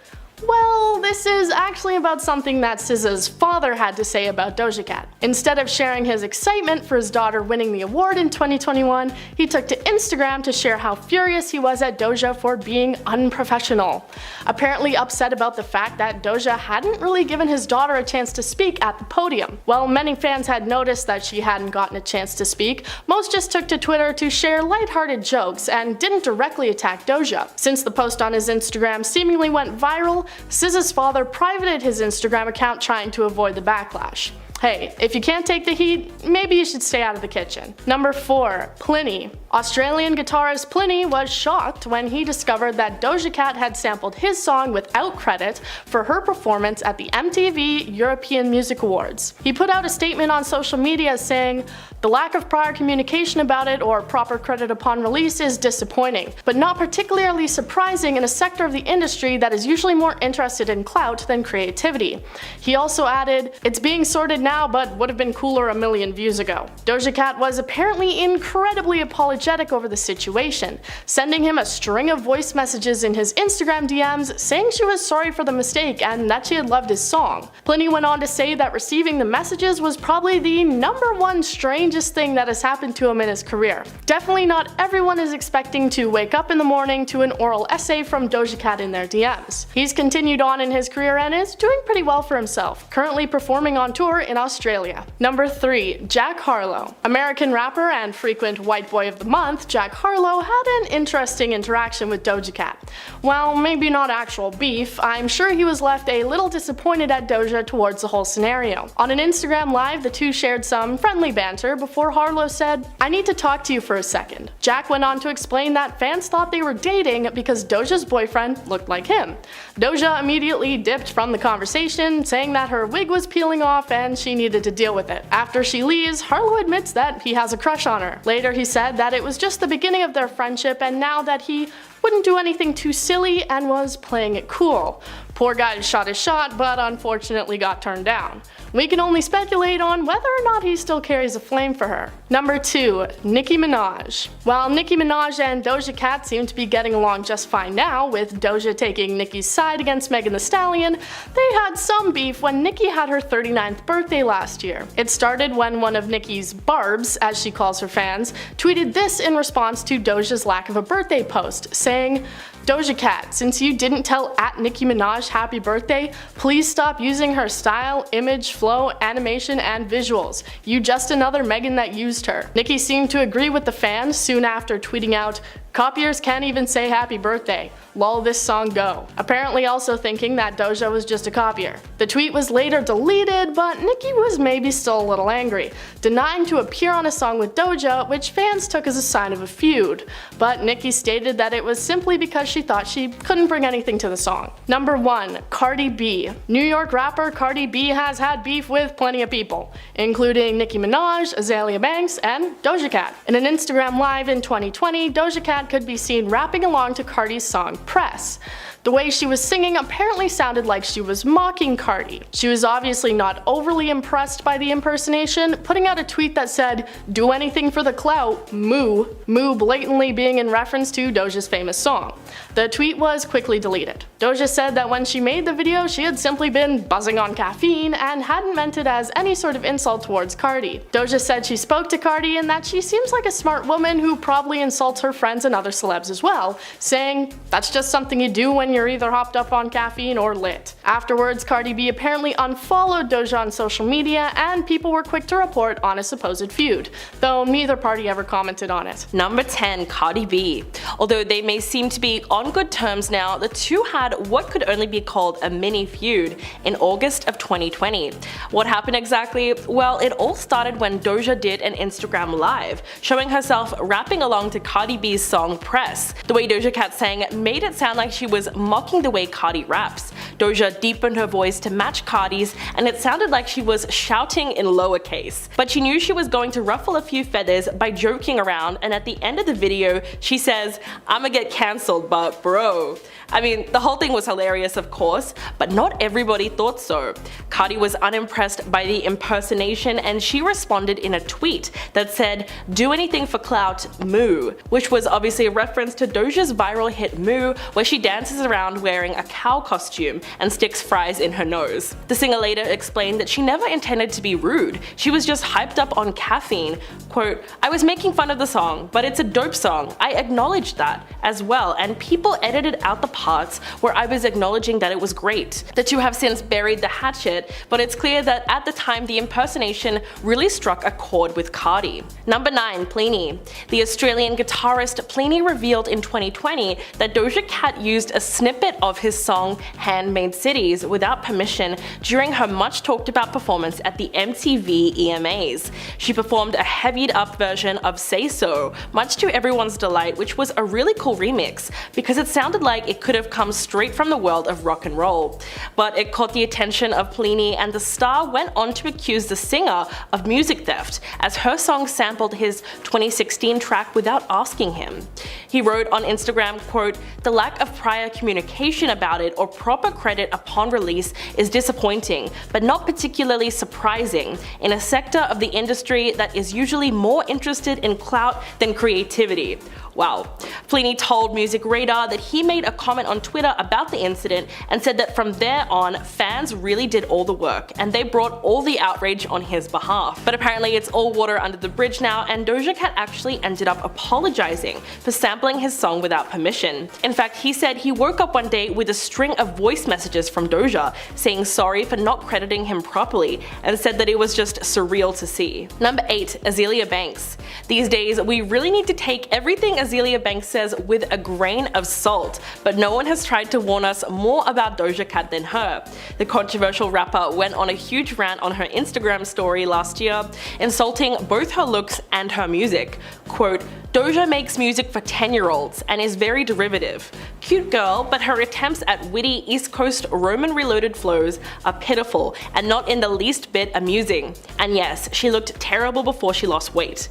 Well, this is actually about something that SZA's father had to say about Doja Cat. Instead of sharing his excitement for his daughter winning the award in 2021, he took to Instagram to share how furious he was at Doja for being unprofessional. Apparently upset about the fact that Doja hadn't really given his daughter a chance to speak at the podium. While many fans had noticed that she hadn't gotten a chance to speak, most just took to Twitter to share lighthearted jokes and didn't directly attack Doja. Since the post on his Instagram seemingly went viral, SZA's father privated his Instagram account trying to avoid the backlash. Hey, if you can't take the heat, maybe you should stay out of the kitchen. Number 4. Plini. Australian guitarist Plini was shocked when he discovered that Doja Cat had sampled his song without credit for her performance at the MTV European Music Awards. He put out a statement on social media saying, "The lack of prior communication about it or proper credit upon release is disappointing, but not particularly surprising in a sector of the industry that is usually more interested in clout than creativity." He also added, "It's being sorted now, but would have been cooler a million views ago." Doja Cat was apparently incredibly apologetic over the situation, sending him a string of voice messages in his Instagram DMs saying she was sorry for the mistake and that she had loved his song. Plini went on to say that receiving the messages was probably the #1 strangest thing that has happened to him in his career. Definitely not everyone is expecting to wake up in the morning to an oral essay from Doja Cat in their DMs. He's continued on in his career and is doing pretty well for himself, currently performing on tour in Australia. Number 3. Jack Harlow. American rapper and frequent white boy of the month, Jack Harlow had an interesting interaction with Doja Cat. While maybe not actual beef, I'm sure he was left a little disappointed at Doja towards the whole scenario. On an Instagram live, the two shared some friendly banter before Harlow said, "I need to talk to you for a second." Jack went on to explain that fans thought they were dating because Doja's boyfriend looked like him. Doja immediately dipped from the conversation, saying that her wig was peeling off and she needed to deal with it. After she leaves, Harlow admits that he has a crush on her. Later he said that it was just the beginning of their friendship and now that he wouldn't do anything too silly and was playing it cool. Poor guy shot his shot, but unfortunately got turned down. We can only speculate on whether or not he still carries a flame for her. Number 2. Nicki Minaj. While Nicki Minaj and Doja Cat seem to be getting along just fine now, with Doja taking Nicki's side against Megan Thee Stallion, they had some beef when Nicki had her 39th birthday last year. It started when one of Nicki's barbs, as she calls her fans, tweeted this in response to Doja's lack of a birthday post, saying, "Doja Cat, since you didn't tell @Nicki Minaj happy birthday, please stop using her style, image, flow, animation, and visuals. You just another Megan that used her." Nicki seemed to agree with the fans soon after tweeting out, "Copiers can't even say happy birthday. Lol this song go." Apparently also thinking that Doja was just a copier. The tweet was later deleted, but Nicki was maybe still a little angry, denying to appear on a song with Doja, which fans took as a sign of a feud. But Nicki stated that it was simply because she thought she couldn't bring anything to the song. Number 1. Cardi B. New York rapper Cardi B has had beef with plenty of people, including Nicki Minaj, Azealia Banks, and Doja Cat. In an Instagram live in 2020, Doja Cat could be seen rapping along to Cardi's song Press. The way she was singing apparently sounded like she was mocking Cardi. She was obviously not overly impressed by the impersonation, putting out a tweet that said, "Do anything for the clout, moo," moo blatantly being in reference to Doja's famous song. The tweet was quickly deleted. Doja said that when she made the video, she had simply been buzzing on caffeine and hadn't meant it as any sort of insult towards Cardi. Doja said she spoke to Cardi and that she seems like a smart woman who probably insults her friends and other celebs as well, saying, "That's just something you do when you're either hopped up on caffeine or lit." Afterwards, Cardi B apparently unfollowed Doja on social media and people were quick to report on a supposed feud, though neither party ever commented on it. Number 10. Cardi B. Although they may seem to be on good terms now, the two had what could only be called a mini feud in August of 2020. What happened exactly? Well, it all started when Doja did an Instagram live, showing herself rapping along to Cardi B's song song Press. The way Doja Cat sang made it sound like she was mocking the way Cardi raps. Doja deepened her voice to match Cardi's, and it sounded like she was shouting in lowercase. But she knew she was going to ruffle a few feathers by joking around, and at the end of the video, she says, "I'ma get cancelled, but bro." I mean, the whole thing was hilarious, of course, but not everybody thought so. Cardi was unimpressed by the impersonation, and she responded in a tweet that said, "Do anything for clout, moo," which was obviously a reference to Doja's viral hit Moo, where she dances around wearing a cow costume and sticks fries in her nose. The singer later explained that she never intended to be rude, she was just hyped up on caffeine. Quote, "I was making fun of the song, but it's a dope song. I acknowledged that as well, and people edited out the parts where I was acknowledging that it was great." The two have since buried the hatchet, but it's clear that at the time the impersonation really struck a chord with Cardi. Number 9. Plini. The Australian guitarist Plini revealed in 2020 that Doja Cat used a snippet of his song Handmade Cities without permission during her much talked about performance at the MTV EMAs. She performed a heavied up version of Say So, much to everyone's delight, which was a really cool remix because it sounded like it could have come straight from the world of rock and roll. But it caught the attention of Plini, and the star went on to accuse the singer of music theft, as her song sampled his 2016 track without asking him. He wrote on Instagram, quote, "The lack of prior communication about it or proper credit upon release is disappointing, but not particularly surprising, in a sector of the industry that is usually more interested in clout than creativity." Wow. Plini told Music Radar that he made a comment on Twitter about the incident and said that from there on, fans really did all the work and they brought all the outrage on his behalf. But apparently it's all water under the bridge now, and Doja Cat actually ended up apologizing for sampling his song without permission. In fact, he said he woke up one day with a string of voice messages from Doja saying sorry for not crediting him properly, and said that it was just surreal to see. Number 8. Azealia Banks. These days, we really need to take everything Azealia Banks says with a grain of salt, but no one has tried to warn us more about Doja Cat than her. The controversial rapper went on a huge rant on her Instagram story last year, insulting both her looks and her music. Quote, "Doja makes music for 10-year-olds and is very derivative. Cute girl, but her attempts at witty East Coast Roman reloaded flows are pitiful and not in the least bit amusing. And yes, she looked terrible before she lost weight."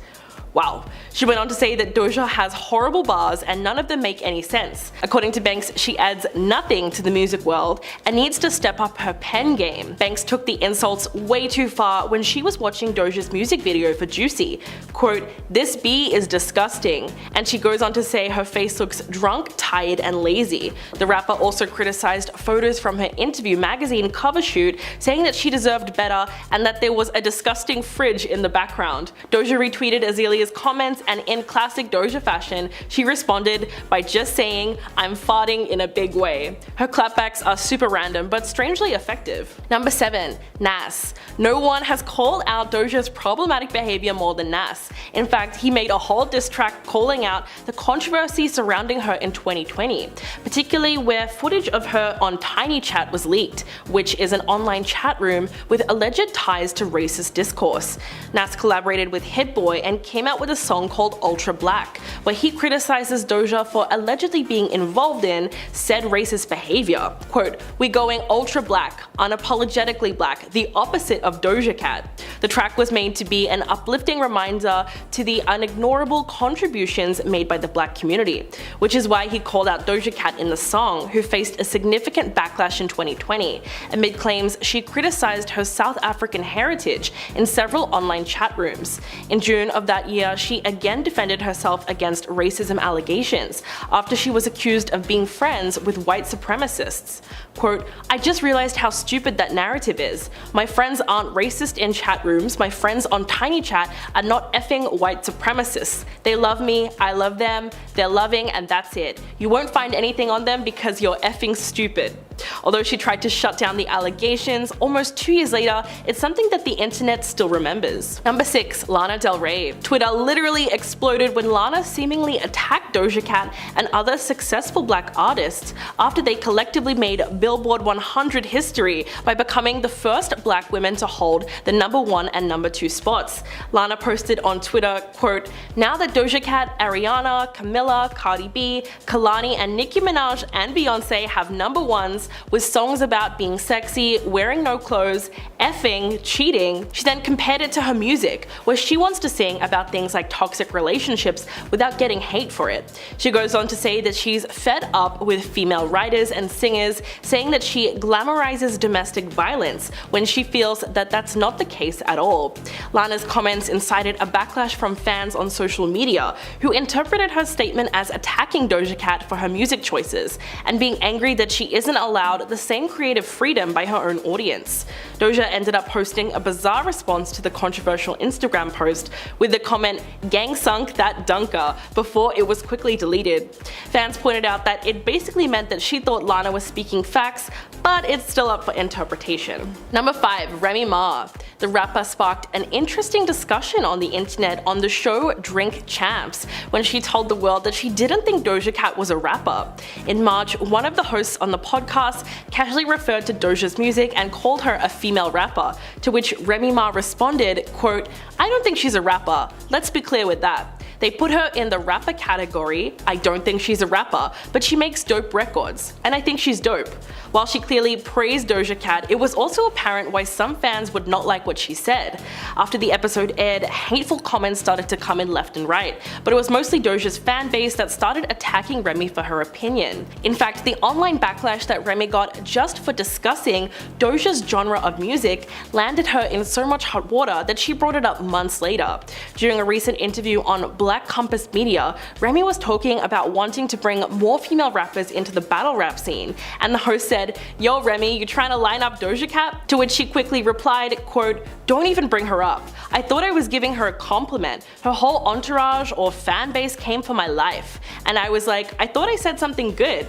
Wow. She went on to say that Doja has horrible bars and none of them make any sense. According to Banks, she adds nothing to the music world and needs to step up her pen game. Banks took the insults way too far when she was watching Doja's music video for Juicy. Quote, "This bee is disgusting," and she goes on to say her face looks drunk, tired, and lazy. The rapper also criticized photos from her interview magazine cover shoot, saying that she deserved better and that there was a disgusting fridge in the background. Doja retweeted Azalea's comments, and in classic Doja fashion, she responded by just saying, "I'm farting in a big way." Her clapbacks are super random but strangely effective. Number 7. Nas. No one has called out Doja's problematic behavior more than Nas. In fact, he made a whole diss track calling out the controversy surrounding her in 2020, particularly where footage of her on Tiny Chat was leaked, which is an online chat room with alleged ties to racist discourse. Nas collaborated with Hit Boy and came out with a song called Ultra Black, where he criticizes Doja for allegedly being involved in said racist behavior. Quote, "We going ultra black, unapologetically black, the opposite of Doja Cat." The track was made to be an uplifting reminder to the unignorable contributions made by the black community, which is why he called out Doja Cat in the song, who faced a significant backlash in 2020, amid claims she criticized her South African heritage in several online chat rooms. In June of that year, she again defended herself against racism allegations after she was accused of being friends with white supremacists. Quote, "I just realized how stupid that narrative is. My friends aren't racist in chat rooms, my friends on Tiny Chat are not effing white supremacists. They love me, I love them, they're loving, and that's it. You won't find anything on them because you're effing stupid." Although she tried to shut down the allegations, almost 2 years later, it's something that the internet still remembers. Number 6. Lana Del Rey. Twitter literally exploded when Lana seemingly attacked Doja Cat and other successful black artists after they collectively made Billboard 100 history by becoming the first black women to hold the number 1 and number 2 spots. Lana posted on Twitter, quote, "Now that Doja Cat, Ariana, Camila, Cardi B, Kalani, and Nicki Minaj and Beyonce have number 1s with songs about being sexy, wearing no clothes, effing, cheating," she then compared it to her music, where she wants to sing about things like toxic relationships without getting hate for it. She goes on to say that she's fed up with female writers and singers saying that she glamorizes domestic violence when she feels that that's not the case at all. Lana's comments incited a backlash from fans on social media who interpreted her statement as attacking Doja Cat for her music choices and being angry that she isn't allowed the same creative freedom by her own audience. Doja ended up posting a bizarre response to the controversial Instagram post with the comment, "Gang sunk that dunker," before it was quickly deleted. Fans pointed out that it basically meant that she thought Lana was speaking facts, but it's still up for interpretation. Number 5. Remy Ma. The rapper sparked an interesting discussion on the internet on the show Drink Champs when she told the world that she didn't think Doja Cat was a rapper. In March, one of the hosts on the podcast casually referred to Doja's music and called her a female rapper, to which Remy Ma responded, quote, "I don't think she's a rapper. Let's be clear with that. They put her in the rapper category. I don't think she's a rapper, but she makes dope records, and I think she's dope." While she clearly praised Doja Cat, it was also apparent why some fans would not like what she said. After the episode aired, hateful comments started to come in left and right, but it was mostly Doja's fan base that started attacking Remy for her opinion. In fact, the online backlash that Remy got just for discussing Doja's genre of music landed her in so much hot water that she brought it up months later. During a recent interview on Black Compass Media, Remy was talking about wanting to bring more female rappers into the battle rap scene, and the host said, "Yo Remy, you trying to line up Doja Cat?" To which she quickly replied, quote, "Don't even bring her up. I thought I was giving her a compliment. Her whole entourage or fan base came for my life. And I was like, I thought I said something good."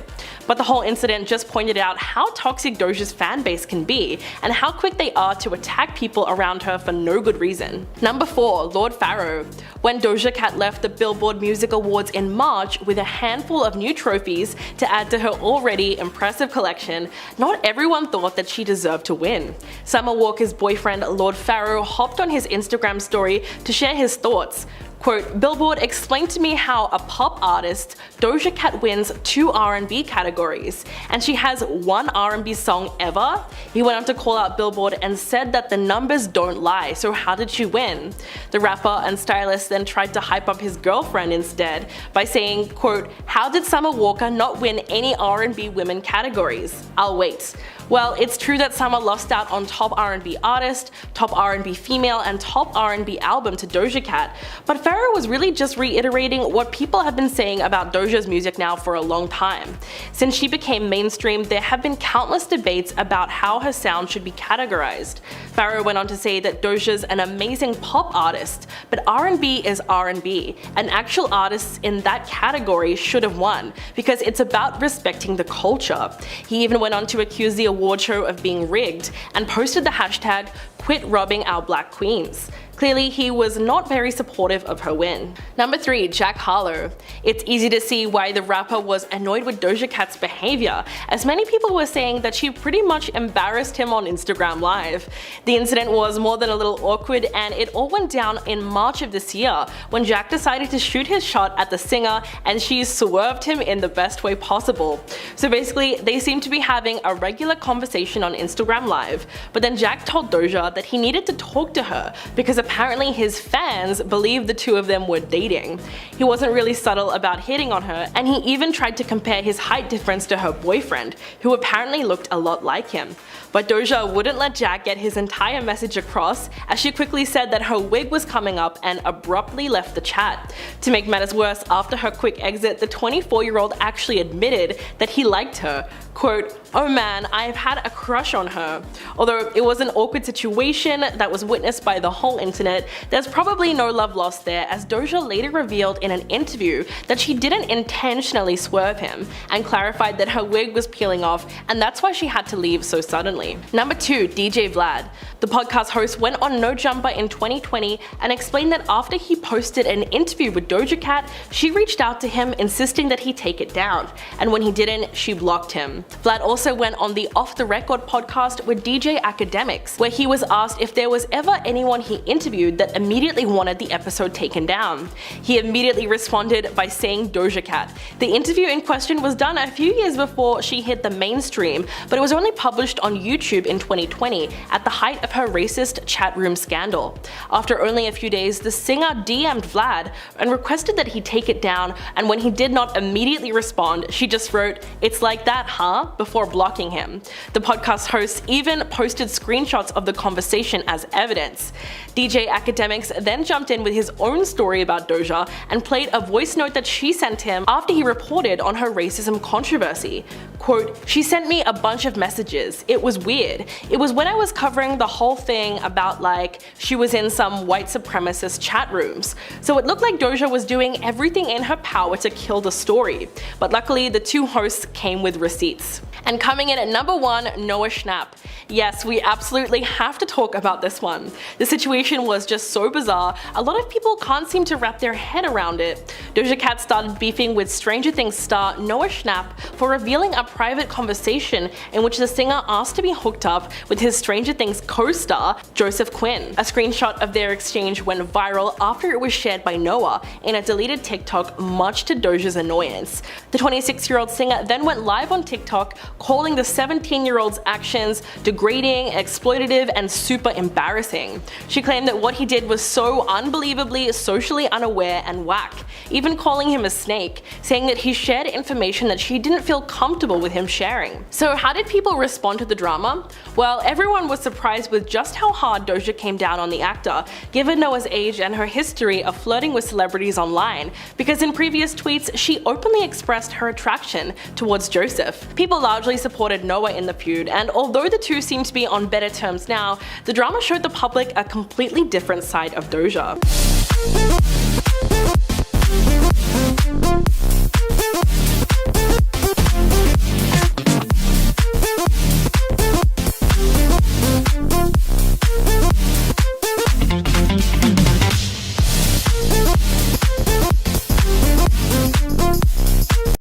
But the whole incident just pointed out how toxic Doja's fan base can be and how quick they are to attack people around her for no good reason. Number 4. Lord Pharaoh. When Doja Cat left the Billboard Music Awards in March with a handful of new trophies to add to her already impressive collection, not everyone thought that she deserved to win. Summer Walker's boyfriend Lord Pharaoh hopped on his Instagram story to share his thoughts. Quote, "Billboard explained to me how a pop artist, Doja Cat wins 2 R&B categories, and she has 1 R&B song ever?" He went on to call out Billboard and said that the numbers don't lie, so how did she win? The rapper and stylist then tried to hype up his girlfriend instead by saying, quote, "How did Summer Walker not win any R&B women categories? I'll wait." Well, it's true that Summer lost out on top R&B artist, top R&B female, and top R&B album to Doja Cat, but Pharaoh was really just reiterating what people have been saying about Doja's music now for a long time. Since she became mainstream, there have been countless debates about how her sound should be categorized. Pharaoh went on to say that Doja's an amazing pop artist, but R&B is R&B, and actual artists in that category should have won, because it's about respecting the culture. He even went on to accuse the award show of being rigged and posted the hashtag "Quit robbing our black queens." Clearly, he was not very supportive of her win. Number 3. Jack Harlow. It's easy to see why the rapper was annoyed with Doja Cat's behavior, as many people were saying that she pretty much embarrassed him on Instagram Live. The incident was more than a little awkward, and it all went down in March of this year when Jack decided to shoot his shot at the singer and she swerved him in the best way possible. So basically, they seemed to be having a regular conversation on Instagram Live, but then Jack told Doja that he needed to talk to her because apparently his fans believed the two of them were dating. He wasn't really subtle about hitting on her, and he even tried to compare his height difference to her boyfriend, who apparently looked a lot like him. But Doja wouldn't let Jack get his entire message across, as she quickly said that her wig was coming up and abruptly left the chat. To make matters worse, after her quick exit, the 24-year-old actually admitted that he liked her. Quote, "Oh man, I've had a crush on her." Although it was an awkward situation that was witnessed by the whole internet, there's probably no love lost there, as Doja later revealed in an interview that she didn't intentionally swerve him, and clarified that her wig was peeling off and that's why she had to leave so suddenly. Number 2. DJ Vlad. The podcast host went on No Jumper in 2020 and explained that after he posted an interview with Doja Cat, she reached out to him insisting that he take it down, and when he didn't, she blocked him. Vlad also went on the Off the Record podcast with DJ Academics, where he was asked if there was ever anyone he interviewed that immediately wanted the episode taken down. He immediately responded by saying Doja Cat. The interview in question was done a few years before she hit the mainstream, but it was only published on YouTube in 2020 at the height of her racist chat room scandal. After only a few days, the singer DM'd Vlad and requested that he take it down, and when he did not immediately respond, she just wrote, "It's like that, huh?" before blocking him. The podcast host even posted screenshots of the conversation as evidence. DJ Academics then jumped in with his own story about Doja and played a voice note that she sent him after he reported on her racism controversy. Quote, "She sent me a bunch of messages. It was weird. It was when I was covering the whole thing about like she was in some white supremacist chat rooms. So it looked like Doja was doing everything in her power to kill the story. But luckily the two hosts came with receipts." And coming in at number 1, Noah Schnapp. Yes, we absolutely have to talk about this one. The situation was just so bizarre, a lot of people can't seem to wrap their head around it. Doja Cat started beefing with Stranger Things star Noah Schnapp for revealing a private conversation in which the singer asked to be hooked up with his Stranger Things co-star, Joseph Quinn. A screenshot of their exchange went viral after it was shared by Noah in a deleted TikTok, much to Doja's annoyance. The 26-year-old singer then went live on TikTok, calling the 17-year-old's actions degrading, exploitative, and super embarrassing. She claimed that what he did was so unbelievably socially unaware and whack, even calling him a snake, saying that he shared information that she didn't feel comfortable with him sharing. So how did people respond to the drama? Well, everyone was surprised with just how hard Doja came down on the actor, given Noah's age and her history of flirting with celebrities online, because in previous tweets she openly expressed her attraction towards Joseph. People largely supported Noah in the feud, and although the two seem to be on better terms now, the drama showed the public a completely different side of Doja.